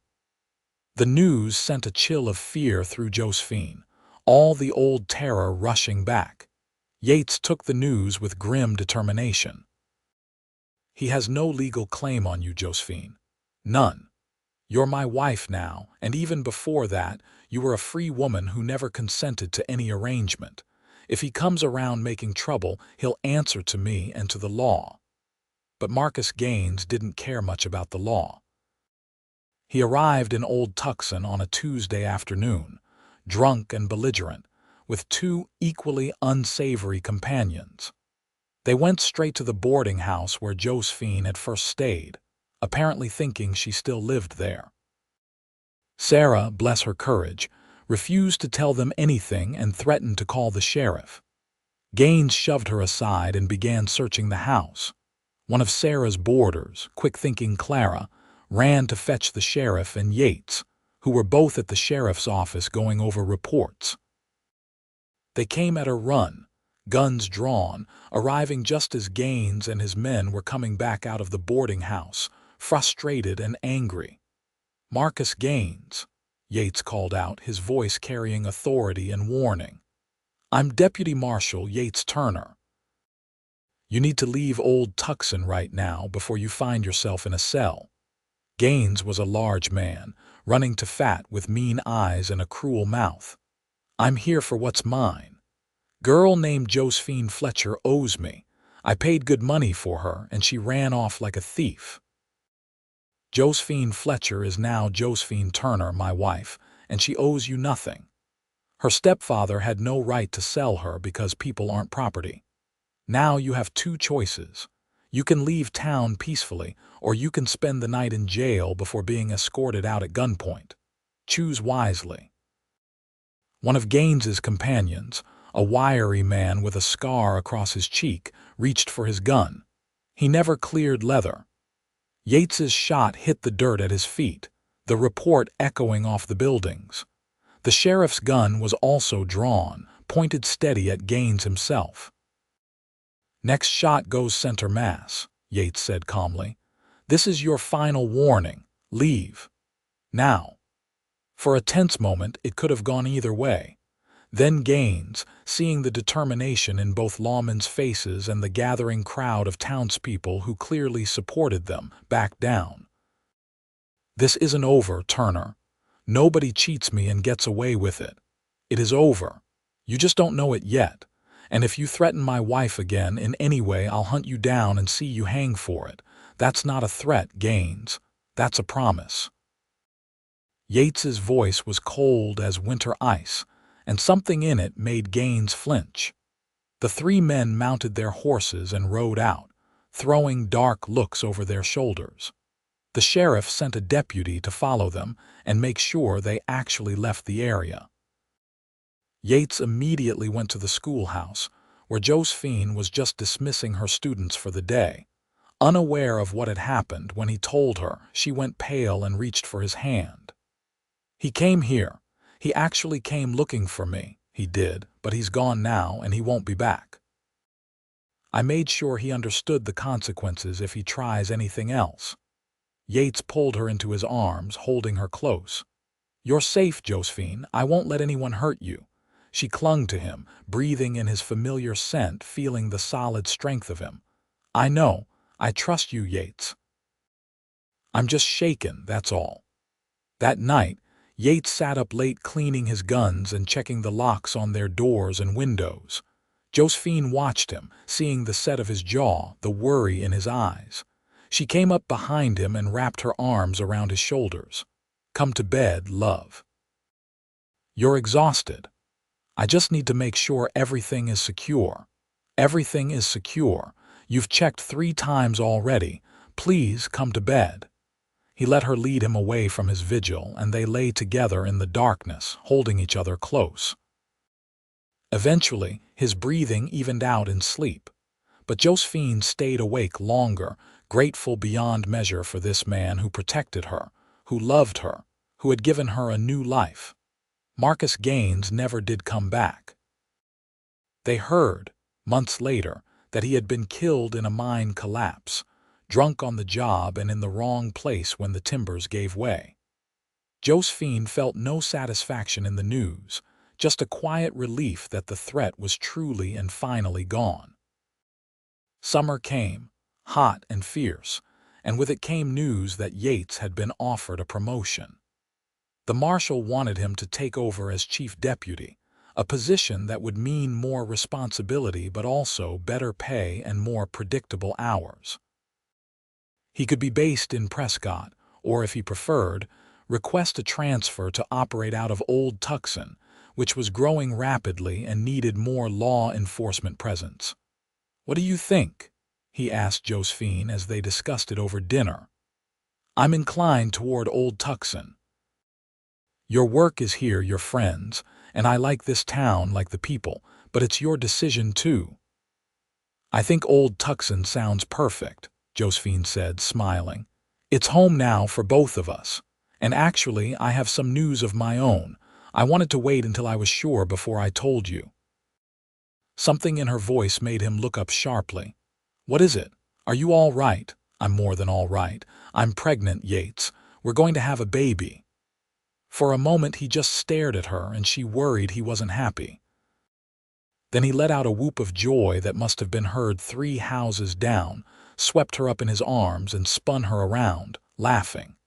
The news sent a chill of fear through Josephine, all the old terror rushing back. Yates took the news with grim determination. "He has no legal claim on you, Josephine. None. You're my wife now, and even before that, you were a free woman who never consented to any arrangement. If he comes around making trouble, he'll answer to me and to the law." But Marcus Gaines didn't care much about the law. He arrived in Old Tucson on a Tuesday afternoon, drunk and belligerent, with two equally unsavory companions. They went straight to the boarding house where Josephine had first stayed, apparently thinking she still lived there. Sarah, bless her courage, refused to tell them anything and threatened to call the sheriff. Gaines shoved her aside and began searching the house. One of Sarah's boarders, quick-thinking Clara, ran to fetch the sheriff and Yates, who were both at the sheriff's office going over reports. They came at a run, guns drawn, arriving just as Gaines and his men were coming back out of the boarding house, frustrated and angry. "Marcus Gaines," Yates called out, his voice carrying authority and warning. "I'm Deputy Marshal Yates Turner. You need to leave Old Tucson right now before you find yourself in a cell." Gaines was a large man, running to fat with mean eyes and a cruel mouth. "I'm here for what's mine. Girl named Josephine Fletcher owes me. I paid good money for her, and she ran off like a thief. Josephine Fletcher is now Josephine Turner, my wife, and she owes you nothing. Her stepfather had no right to sell her because people aren't property. Now you have two choices. You can leave town peacefully, or you can spend the night in jail before being escorted out at gunpoint. Choose wisely." One of Gaines's companions, a wiry man with a scar across his cheek, reached for his gun. He never cleared leather. Yates's shot hit the dirt at his feet, the report echoing off the buildings. The sheriff's gun was also drawn, pointed steady at Gaines himself. "Next shot goes center mass," Yates said calmly. "This is your final warning. Leave. Now." For a tense moment, it could have gone either way. Then Gaines, seeing the determination in both lawmen's faces and the gathering crowd of townspeople who clearly supported them, backed down. "This isn't over, Turner," Nobody cheats me and gets away with it. It is over. You just don't know it yet. And if you threaten my wife again in any way, I'll hunt you down and see you hang for it. That's not a threat, Gaines. That's a promise." Yates's voice was cold as winter ice, and something in it made Gaines flinch. The three men mounted their horses and rode out, throwing dark looks over their shoulders. The sheriff sent a deputy to follow them and make sure they actually left the area. Yates immediately went to the schoolhouse, where Josephine was just dismissing her students for the day. Unaware of what had happened, when he told her, she went pale and reached for his hand. "He came here. He actually came looking for me. He did, but he's gone now and he won't be back. I made sure he understood the consequences if he tries anything else." Yates pulled her into his arms, holding her close. "You're safe, Josephine. I won't let anyone hurt you." She clung to him, breathing in his familiar scent, feeling the solid strength of him. "I know. I trust you, Yates. I'm just shaken, that's all." That night, Yates sat up late cleaning his guns and checking the locks on their doors and windows. Josephine watched him, seeing the set of his jaw, the worry in his eyes. She came up behind him and wrapped her arms around his shoulders. "Come to bed, love. You're exhausted. I just need to make sure everything is secure." "Everything is secure. You've checked 3 times already. Please come to bed." He let her lead him away from his vigil, and they lay together in the darkness, holding each other close. Eventually, his breathing evened out in sleep. But Josephine stayed awake longer, grateful beyond measure for this man who protected her, who loved her, who had given her a new life. Marcus Gaines never did come back. They heard, months later, that he had been killed in a mine collapse, drunk on the job and in the wrong place when the timbers gave way. Josephine felt no satisfaction in the news, just a quiet relief that the threat was truly and finally gone. Summer came, hot and fierce, and with it came news that Yates had been offered a promotion. The marshal wanted him to take over as chief deputy, a position that would mean more responsibility but also better pay and more predictable hours. He could be based in Prescott, or if he preferred, request a transfer to operate out of Old Tucson, which was growing rapidly and needed more law enforcement presence. "What do you think?" he asked Josephine as they discussed it over dinner. "I'm inclined toward Old Tucson. Your work is here, your friends, and I like this town like the people, but it's your decision too." "I think Old Tucson sounds perfect," Josephine said, smiling. "It's home now for both of us. And actually, I have some news of my own. I wanted to wait until I was sure before I told you." Something in her voice made him look up sharply. "What is it? Are you all right?" "I'm more than all right. I'm pregnant, Yates. We're going to have a baby." For a moment he just stared at her, and she worried he wasn't happy. Then he let out a whoop of joy that must have been heard 3 houses down, swept her up in his arms and spun her around, laughing.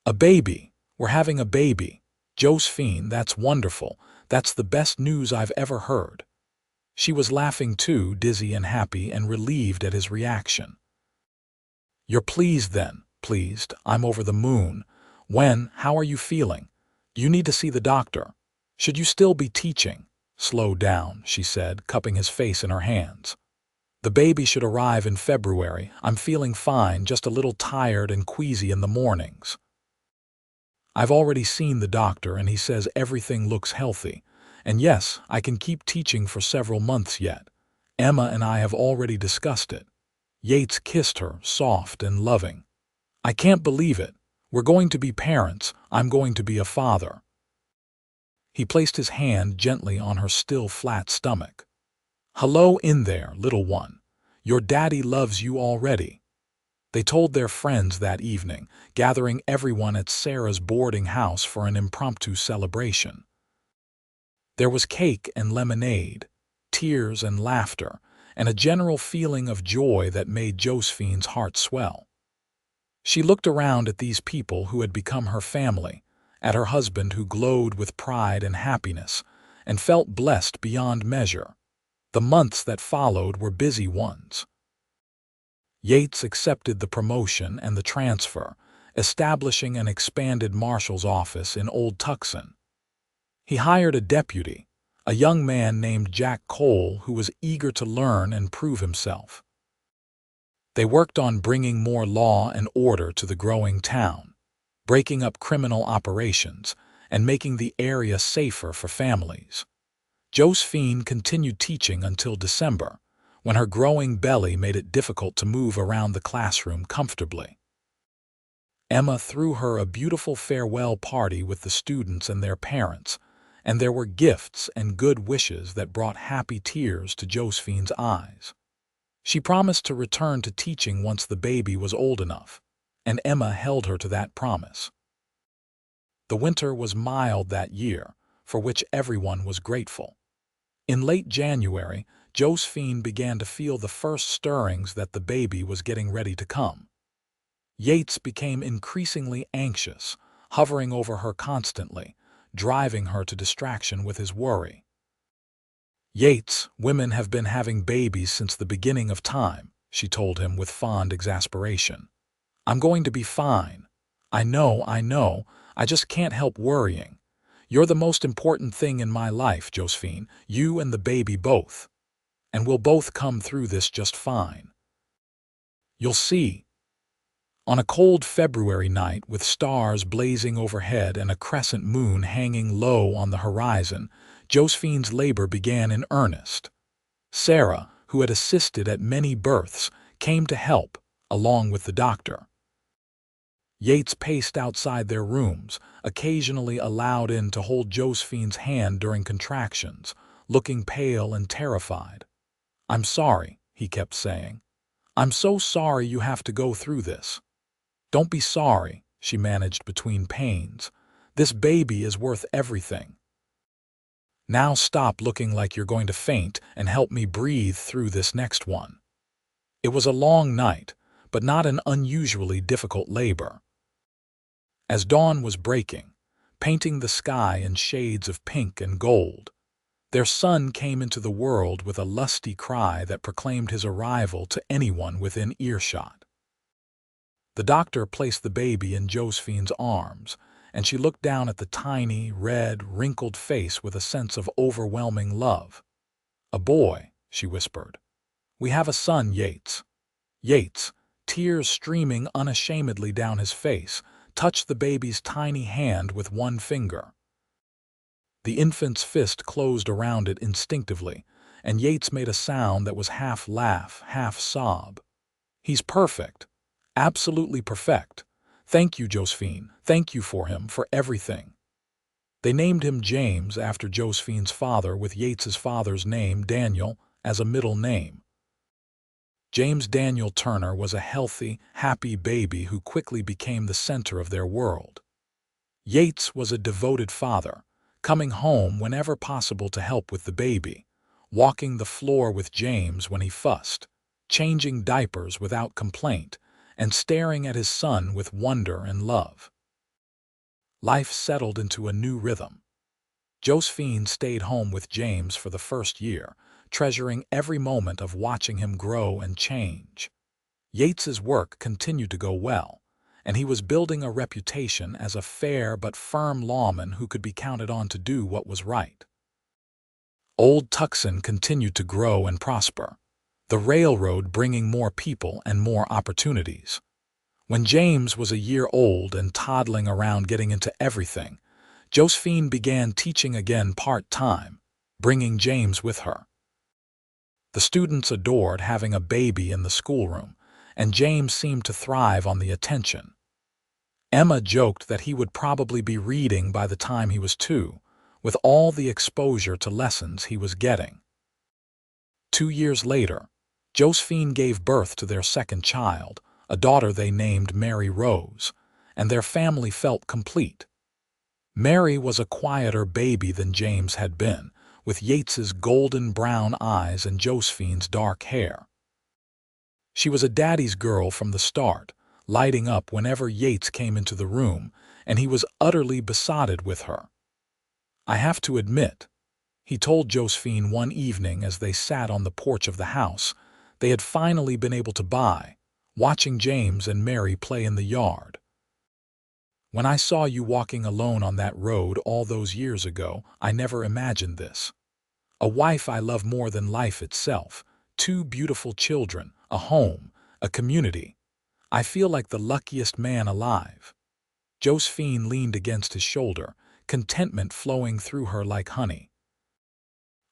"A baby! We're having a baby! Josephine, that's wonderful. That's the best news I've ever heard." She was laughing too, dizzy and happy and relieved at his reaction. "You're pleased then?" "Pleased. I'm over the moon. When? How are you feeling? You need to see the doctor. Should you still be teaching?" "Slow down," she said, cupping his face in her hands. "The baby should arrive in February. I'm feeling fine, just a little tired and queasy in the mornings. I've already seen the doctor and he says everything looks healthy. And yes, I can keep teaching for several months yet. Emma and I have already discussed it." Yates kissed her, soft and loving. "I can't believe it. We're going to be parents. I'm going to be a father." He placed his hand gently on her still flat stomach. "Hello in there, little one. Your daddy loves you already." They told their friends that evening, gathering everyone at Sarah's boarding house for an impromptu celebration. There was cake and lemonade, tears and laughter, and a general feeling of joy that made Josephine's heart swell. She looked around at these people who had become her family, at her husband who glowed with pride and happiness, and felt blessed beyond measure. The months that followed were busy ones. Yates accepted the promotion and the transfer, establishing an expanded marshal's office in Old Tucson. He hired a deputy, a young man named Jack Cole who was eager to learn and prove himself. They worked on bringing more law and order to the growing town, breaking up criminal operations, and making the area safer for families. Josephine continued teaching until December, when her growing belly made it difficult to move around the classroom comfortably. Emma threw her a beautiful farewell party with the students and their parents, and there were gifts and good wishes that brought happy tears to Josephine's eyes. She promised to return to teaching once the baby was old enough, and Emma held her to that promise. The winter was mild that year, for which everyone was grateful. In late January, Josephine began to feel the first stirrings that the baby was getting ready to come. Yates became increasingly anxious, hovering over her constantly, driving her to distraction with his worry. "Yates, women have been having babies since the beginning of time," she told him with fond exasperation. "I'm going to be fine. I know, I just can't help worrying. You're the most important thing in my life, Josephine, you and the baby both. And we'll both come through this just fine. You'll see." On a cold February night with stars blazing overhead and a crescent moon hanging low on the horizon, Josephine's labor began in earnest. Sarah, who had assisted at many births, came to help, along with the doctor. Yates paced outside their rooms, occasionally allowed in to hold Josephine's hand during contractions, looking pale and terrified. "I'm sorry," he kept saying. "I'm so sorry you have to go through this." "Don't be sorry," she managed between pains. "This baby is worth everything. Now stop looking like you're going to faint and help me breathe through this next one." It was a long night, but not an unusually difficult labor. As dawn was breaking, painting the sky in shades of pink and gold, their son came into the world with a lusty cry that proclaimed his arrival to anyone within earshot. The doctor placed the baby in Josephine's arms, and she looked down at the tiny, red, wrinkled face with a sense of overwhelming love. "A boy," she whispered. "We have a son, Yates." Yates, tears streaming unashamedly down his face, touched the baby's tiny hand with one finger. The infant's fist closed around it instinctively, and Yates made a sound that was half laugh, half sob. "He's perfect. Absolutely perfect. Thank you, Josephine. Thank you for him, for everything." They named him James after Josephine's father, with Yates's father's name, Daniel, as a middle name. James Daniel Turner was a healthy, happy baby who quickly became the center of their world. Yates was a devoted father, coming home whenever possible to help with the baby, walking the floor with James when he fussed, changing diapers without complaint, and staring at his son with wonder and love. Life settled into a new rhythm. Josephine stayed home with James for the first year, treasuring every moment of watching him grow and change. Yates's work continued to go well, and he was building a reputation as a fair but firm lawman who could be counted on to do what was right. Old Tucson continued to grow and prosper, the railroad bringing more people and more opportunities. When James was a year old and toddling around getting into everything, Josephine began teaching again part-time, bringing James with her. The students adored having a baby in the schoolroom, and James seemed to thrive on the attention. Emma joked that he would probably be reading by the time he was 2, with all the exposure to lessons he was getting. 2 years later, Josephine gave birth to their second child, a daughter they named Mary Rose, and their family felt complete. Mary was a quieter baby than James had been, with Yates's golden brown eyes and Josephine's dark hair. She was a daddy's girl from the start, lighting up whenever Yates came into the room, and he was utterly besotted with her. "I have to admit," he told Josephine one evening as they sat on the porch of the house they had finally been able to buy, watching James and Mary play in the yard. "When I saw you walking alone on that road all those years ago, I never imagined this. A wife I love more than life itself, 2 beautiful children, a home, a community. I feel like the luckiest man alive." Josephine leaned against his shoulder, contentment flowing through her like honey.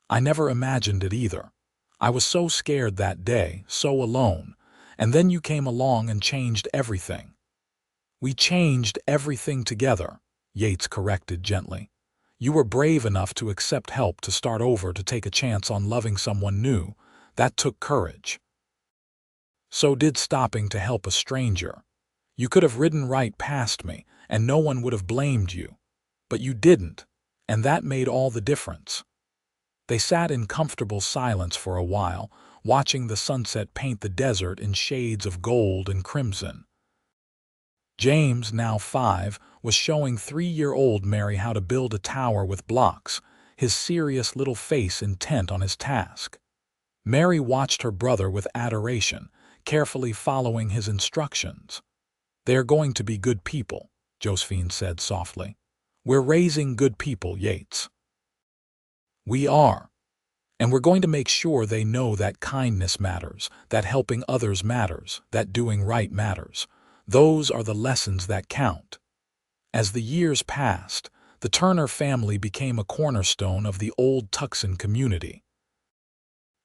"I never imagined it either. I was so scared that day, so alone, and then you came along and changed everything." "We changed everything together," Yates corrected gently. "You were brave enough to accept help to start over, to take a chance on loving someone new. That took courage. So did stopping to help a stranger. You could have ridden right past me, and no one would have blamed you. But you didn't, and that made all the difference." They sat in comfortable silence for a while, watching the sunset paint the desert in shades of gold and crimson. James, now 5, was showing 3-year-old Mary how to build a tower with blocks, his serious little face intent on his task. Mary watched her brother with adoration, carefully following his instructions. "They are going to be good people," Josephine said softly. "We're raising good people, Yates." "We are. And we're going to make sure they know that kindness matters, that helping others matters, that doing right matters. Those are the lessons that count." As the years passed, the Turner family became a cornerstone of the Old Tucson community.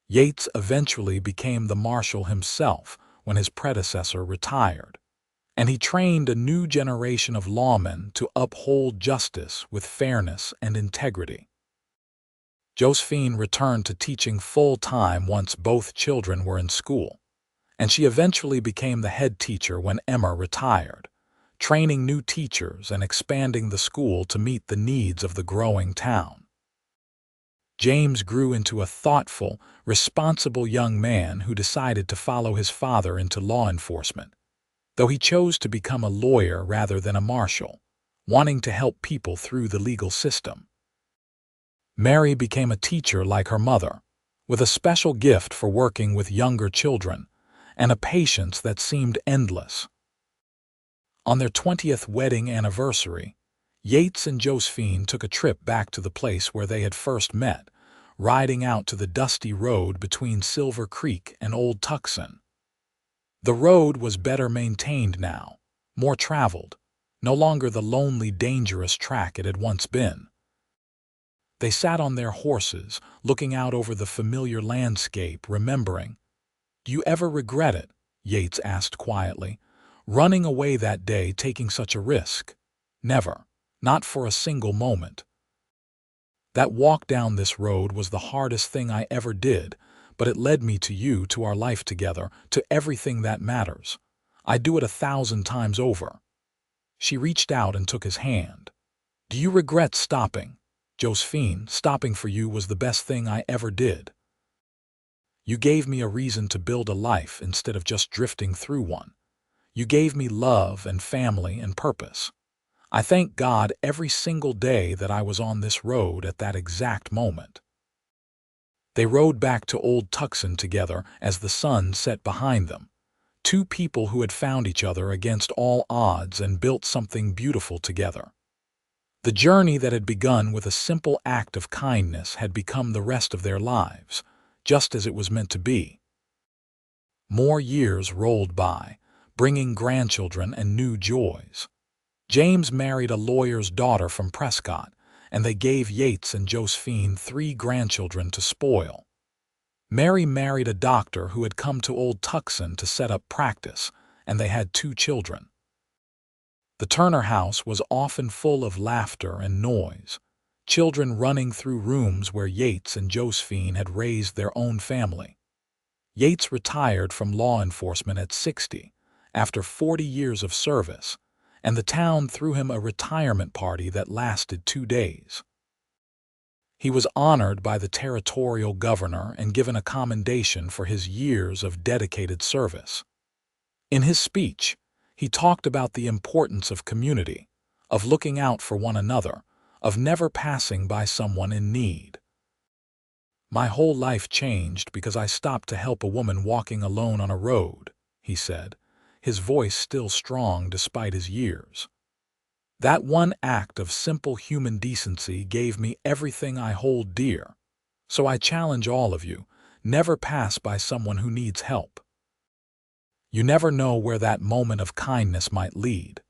Yates eventually became the marshal himself when his predecessor retired, and he trained a new generation of lawmen to uphold justice with fairness and integrity. Josephine returned to teaching full-time once both children were in school, and she eventually became the head teacher when Emma retired, training new teachers and expanding the school to meet the needs of the growing town. James grew into a thoughtful, responsible young man who decided to follow his father into law enforcement, though he chose to become a lawyer rather than a marshal, wanting to help people through the legal system. Mary became a teacher like her mother, with a special gift for working with younger children and a patience that seemed endless. On their 20th wedding anniversary, Yates and Josephine took a trip back to the place where they had first met, riding out to the dusty road between Silver Creek and Old Tucson. The road was better maintained now, more traveled, no longer the lonely, dangerous track it had once been. They sat on their horses, looking out over the familiar landscape, remembering. "Do you ever regret it?" Yates asked quietly. "Running away that day, taking such a risk?" "Never. Not for a single moment. That walk down this road was the hardest thing I ever did, but it led me to you, to our life together, to everything that matters. I'd do it 1,000 times over." She reached out and took his hand. "Do you regret stopping?" "Josephine, stopping for you was the best thing I ever did. You gave me a reason to build a life instead of just drifting through one. You gave me love and family and purpose. I thank God every single day that I was on this road at that exact moment." They rode back to Old Tucson together as the sun set behind them, 2 people who had found each other against all odds and built something beautiful together. The journey that had begun with a simple act of kindness had become the rest of their lives, just as it was meant to be. More years rolled by, bringing grandchildren and new joys. James married a lawyer's daughter from Prescott, and they gave Yates and Josephine 3 grandchildren to spoil. Mary married a doctor who had come to Old Tucson to set up practice, and they had 2 children. The Turner house was often full of laughter and noise, children running through rooms where Yates and Josephine had raised their own family. Yates retired from law enforcement at 60, after 40 years of service, and the town threw him a retirement party that lasted 2 days. He was honored by the territorial governor and given a commendation for his years of dedicated service. In his speech, He talked about the importance of community, of looking out for one another, of never passing by someone in need. "My whole life changed because I stopped to help a woman walking alone on a road," he said, his voice still strong despite his years. "That one act of simple human decency gave me everything I hold dear. So I challenge all of you, never pass by someone who needs help. You never know where that moment of kindness might lead."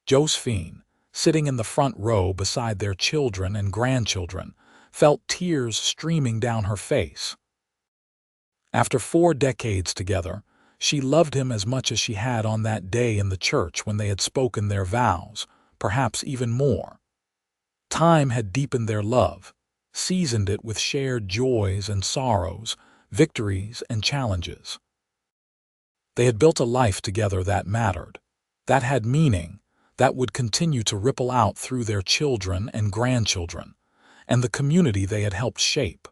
Josephine, sitting in the front row beside their children and grandchildren, felt tears streaming down her face. After 4 decades together, she loved him as much as she had on that day in the church when they had spoken their vows, perhaps even more. Time had deepened their love, seasoned it with shared joys and sorrows, victories and challenges. They had built a life together that mattered, that had meaning, that would continue to ripple out through their children and grandchildren, and the community they had helped shape.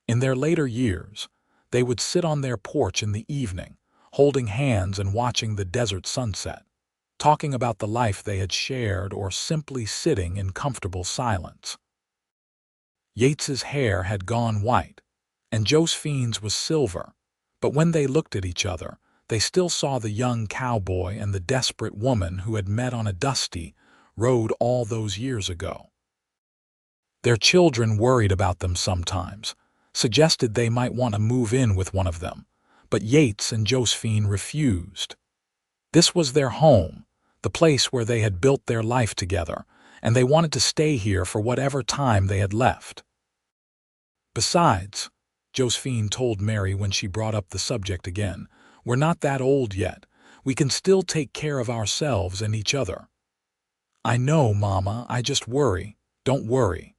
In their later years, they would sit on their porch in the evening, holding hands and watching the desert sunset, talking about the life they had shared or simply sitting in comfortable silence. Yates's hair had gone white, and Josephine's was silver, but when they looked at each other, they still saw the young cowboy and the desperate woman who had met on a dusty road all those years ago. Their children worried about them sometimes, suggested they might want to move in with one of them, but Yates and Josephine refused. This was their home, the place where they had built their life together, and they wanted to stay here for whatever time they had left. "Besides," Josephine told Mary when she brought up the subject again, "we're not that old yet. We can still take care of ourselves and each other." "I know, Mama, I just worry." "Don't worry.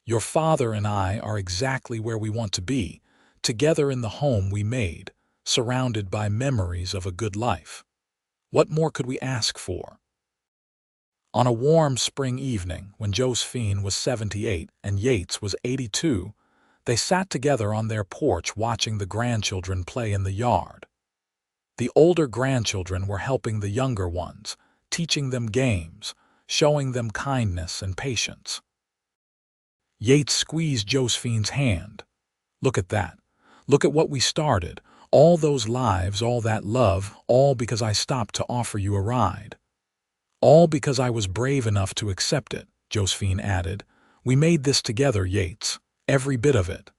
Your father and I are exactly where we want to be, together in the home we made, surrounded by memories of a good life. What more could we ask for?" On a warm spring evening, when Josephine was 78 and Yates was 82, they sat together on their porch watching the grandchildren play in the yard. The older grandchildren were helping the younger ones, teaching them games, showing them kindness and patience. Yates squeezed Josephine's hand. "Look at that. Look at what we started. All those lives, all that love, all because I stopped to offer you a ride. All because I was brave enough to accept it," Josephine added. "We made this together, Yates. Every bit of it.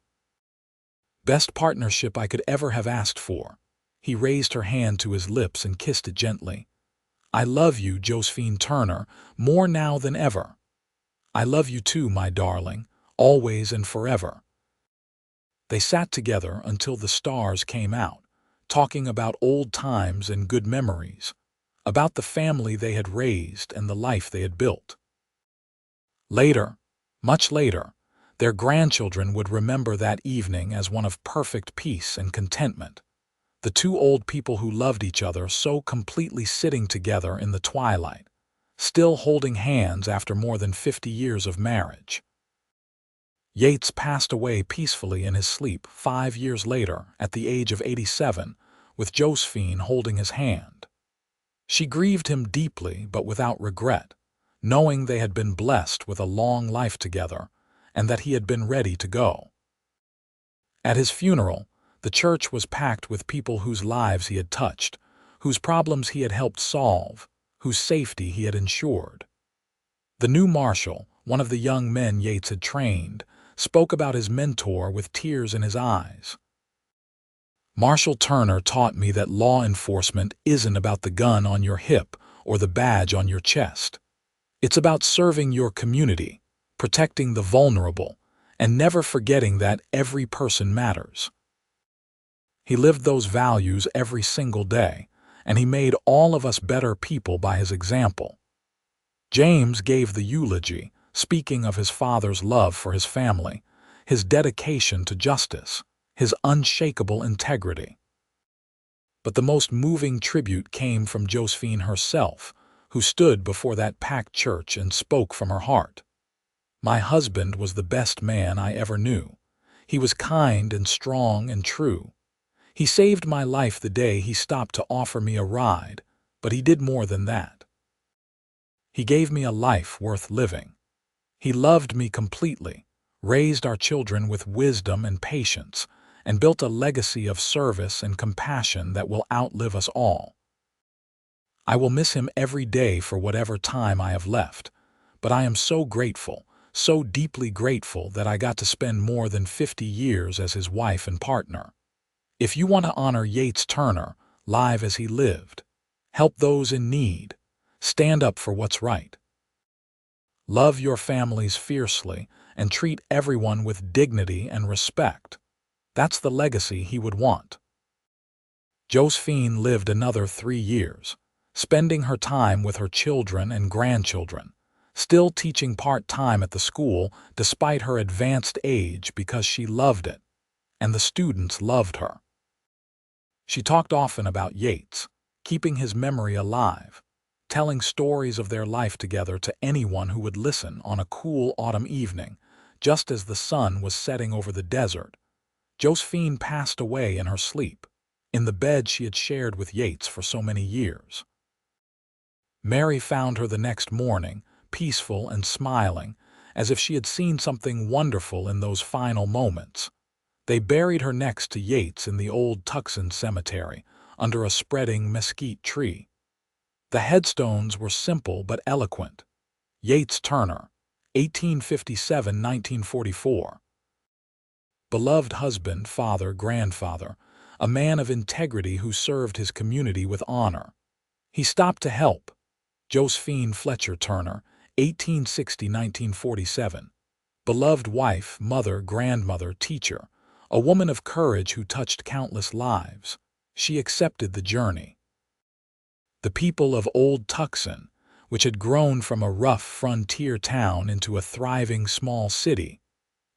Best partnership I could ever have asked for." He raised her hand to his lips and kissed it gently. "I love you, Josephine Turner, more now than ever. I love you too, my darling, always and forever." They sat together until the stars came out, talking about old times and good memories, about the family they had raised and the life they had built. Later, much later, their grandchildren would remember that evening as one of perfect peace and contentment. The two old people who loved each other so completely sitting together in the twilight, still holding hands after more than 50 years of marriage. Yates passed away peacefully in his sleep 5 years later at the age of 87, with Josephine holding his hand. She grieved him deeply but without regret, knowing they had been blessed with a long life together and that he had been ready to go. At his funeral, the church was packed with people whose lives he had touched, whose problems he had helped solve, whose safety he had ensured. The new marshal, one of the young men Yates had trained, spoke about his mentor with tears in his eyes. "Marshal Turner taught me that law enforcement isn't about the gun on your hip or the badge on your chest. It's about serving your community, protecting the vulnerable, and never forgetting that every person matters." He lived those values every single day, and he made all of us better people by his example. James gave the eulogy, speaking of his father's love for his family, his dedication to justice, his unshakable integrity. But the most moving tribute came from Josephine herself, who stood before that packed church and spoke from her heart. "My husband was the best man I ever knew. He was kind and strong and true. He saved my life the day he stopped to offer me a ride, but he did more than that. He gave me a life worth living. He loved me completely, raised our children with wisdom and patience, and built a legacy of service and compassion that will outlive us all. I will miss him every day for whatever time I have left, but I am so grateful, so deeply grateful that I got to spend more than 50 years as his wife and partner. If you want to honor Yates Turner, live as he lived, help those in need, stand up for what's right, love your families fiercely, and treat everyone with dignity and respect. That's the legacy he would want. Josephine lived another 3 years, spending her time with her children and grandchildren, still teaching part-time at the school despite her advanced age because she loved it, and the students loved her. She talked often about Yates, keeping his memory alive, telling stories of their life together to anyone who would listen on a cool autumn evening, just as the sun was setting over the desert. Josephine passed away in her sleep, in the bed she had shared with Yates for so many years. Mary found her the next morning, peaceful and smiling, as if she had seen something wonderful in those final moments. They buried her next to Yates in the Old Tucson cemetery, under a spreading mesquite tree. The headstones were simple but eloquent. Yates Turner, 1857–1944. Beloved husband, father, grandfather, a man of integrity who served his community with honor. He stopped to help. Josephine Fletcher Turner, 1860–1947. Beloved wife, mother, grandmother, teacher, a woman of courage who touched countless lives. She accepted the journey. The people of Old Tucson, which had grown from a rough frontier town into a thriving small city,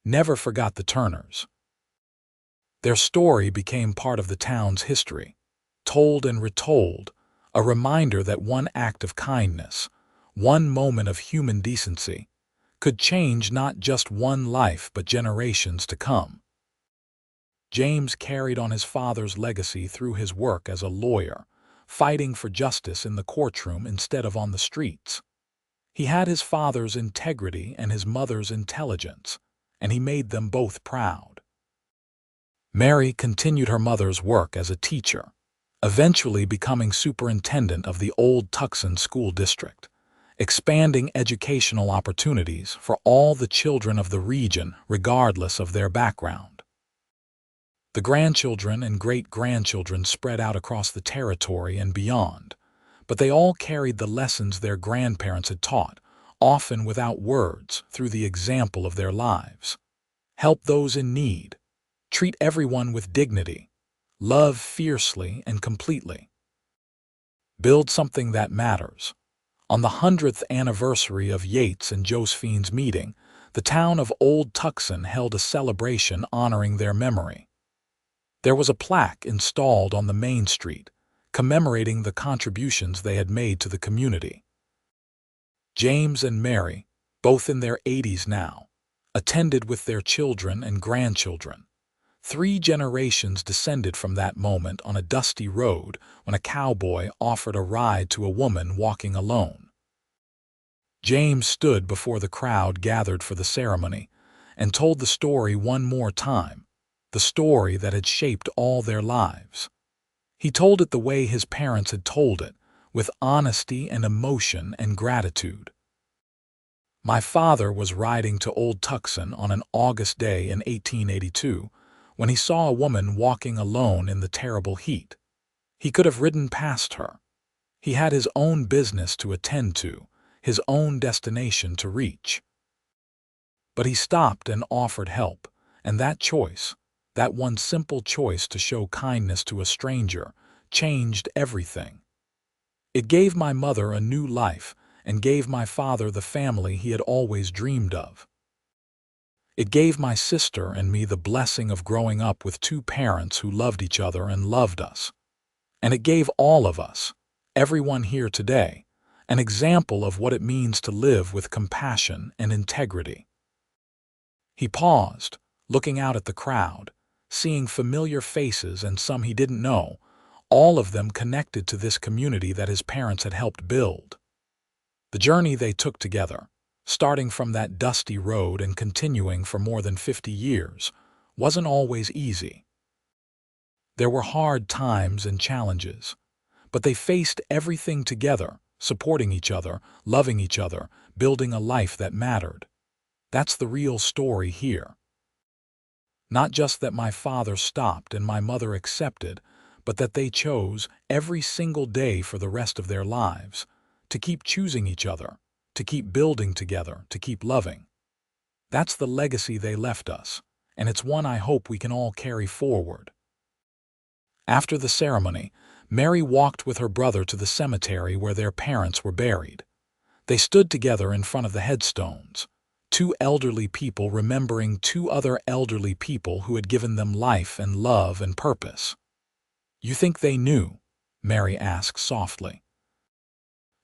never forgot the Turners. Their story became part of the town's history, told and retold, a reminder that one act of kindness, one moment of human decency, could change not just one life but generations to come. James carried on his father's legacy through his work as a lawyer, fighting for justice in the courtroom instead of on the streets. He had his father's integrity and his mother's intelligence, and he made them both proud. Mary continued her mother's work as a teacher, eventually becoming superintendent of the Old Tucson School District, expanding educational opportunities for all the children of the region regardless of their background. The grandchildren and great-grandchildren spread out across the territory and beyond, but they all carried the lessons their grandparents had taught, often without words, through the example of their lives. Help those in need. Treat everyone with dignity. Love fiercely and completely. Build something that matters. On the 100th anniversary of Yates and Josephine's meeting, the town of Old Tucson held a celebration honoring their memory. There was a plaque installed on the main street, commemorating the contributions they had made to the community. James and Mary, both in their 80s now, attended with their children and grandchildren. 3 generations descended from that moment on a dusty road when a cowboy offered a ride to a woman walking alone. James stood before the crowd gathered for the ceremony and told the story one more time, the story that had shaped all their lives. He told it the way his parents had told it, with honesty and emotion and gratitude. My father was riding to Old Tucson on an August day in 1882 when he saw a woman walking alone in the terrible heat. He could have ridden past her. He had his own business to attend to, his own destination to reach. But he stopped and offered help, and that choice, that one simple choice to show kindness to a stranger, changed everything. It gave my mother a new life and gave my father the family he had always dreamed of. It gave my sister and me the blessing of growing up with 2 parents who loved each other and loved us. And it gave all of us, everyone here today, an example of what it means to live with compassion and integrity. He paused, looking out at the crowd, seeing familiar faces and some he didn't know, all of them connected to this community that his parents had helped build. The journey they took together, starting from that dusty road and continuing for more than 50 years, wasn't always easy. There were hard times and challenges, but they faced everything together, supporting each other, loving each other, building a life that mattered. That's the real story here. Not just that my father stopped and my mother accepted, but that they chose every single day for the rest of their lives to keep choosing each other, to keep building together, to keep loving. That's the legacy they left us, and it's one I hope we can all carry forward. After the ceremony, Mary walked with her brother to the cemetery where their parents were buried. They stood together in front of the headstones, two elderly people remembering two other elderly people who had given them life and love and purpose. "You think they knew?" Mary asked softly.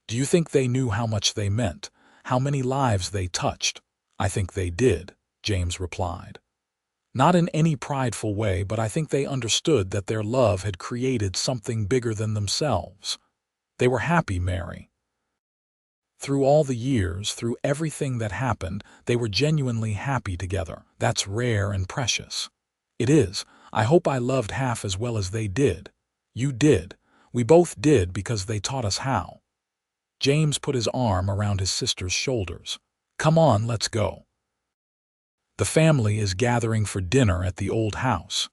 "Do you think they knew how much they meant, how many lives they touched?" "I think they did," James replied. "Not in any prideful way, but I think they understood that their love had created something bigger than themselves. They were happy, Mary. Through all the years, through everything that happened, they were genuinely happy together. That's rare and precious." "It is. I hope I loved half as well as they did." "You did. We both did because they taught us how." James put his arm around his sister's shoulders. "Come on, let's go. The family is gathering for dinner at the old house.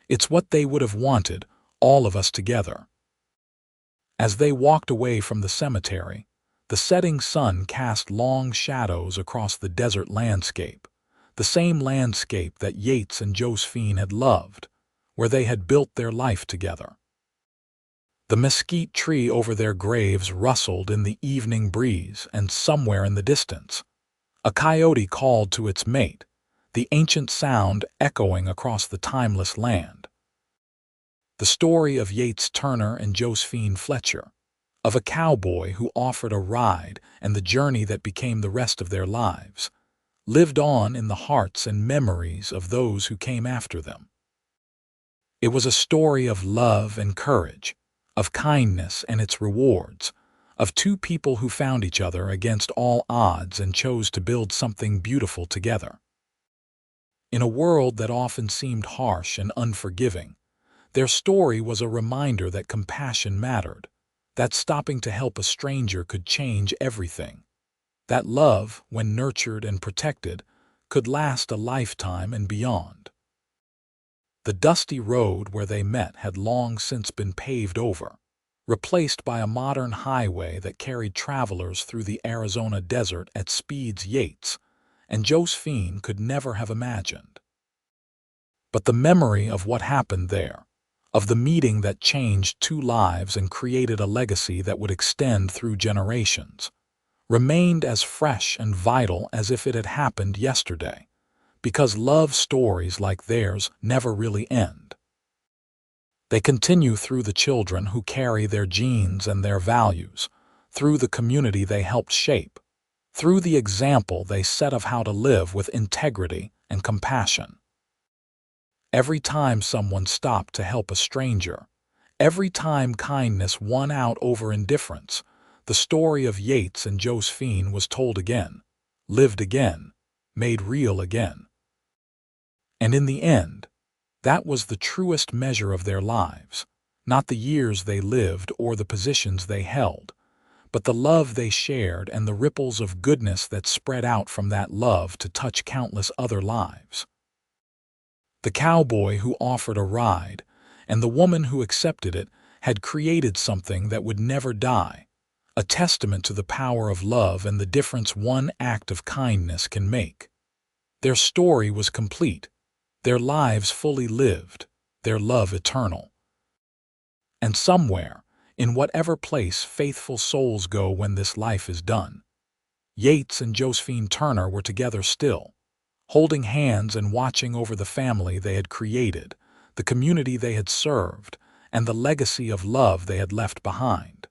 It's what they would have wanted, all of us together." As they walked away from the cemetery, the setting sun cast long shadows across the desert landscape, the same landscape that Yates and Josephine had loved, where they had built their life together. The mesquite tree over their graves rustled in the evening breeze, and somewhere in the distance, a coyote called to its mate, the ancient sound echoing across the timeless land. The story of Yates Turner and Josephine Fletcher, of a cowboy who offered a ride and the journey that became the rest of their lives, lived on in the hearts and memories of those who came after them. It was a story of love and courage, of kindness and its rewards, of two people who found each other against all odds and chose to build something beautiful together. In a world that often seemed harsh and unforgiving, their story was a reminder that compassion mattered, that stopping to help a stranger could change everything, that love, when nurtured and protected, could last a lifetime and beyond. The dusty road where they met had long since been paved over, replaced by a modern highway that carried travelers through the Arizona desert at speeds Yates and Josephine could never have imagined. But the memory of what happened there, of the meeting that changed two lives and created a legacy that would extend through generations, remained as fresh and vital as if it had happened yesterday, because love stories like theirs never really end. They continue through the children who carry their genes and their values, through the community they helped shape, through the example they set of how to live with integrity and compassion. Every time someone stopped to help a stranger, every time kindness won out over indifference, the story of Yates and Josephine was told again, lived again, made real again. And in the end, that was the truest measure of their lives, not the years they lived or the positions they held, but the love they shared and the ripples of goodness that spread out from that love to touch countless other lives. The cowboy who offered a ride and the woman who accepted it had created something that would never die, a testament to the power of love and the difference one act of kindness can make. Their story was complete, their lives fully lived, their love eternal. And somewhere, in whatever place faithful souls go when this life is done, Yates and Josephine Turner were together still, holding hands and watching over the family they had created, the community they had served, and the legacy of love they had left behind.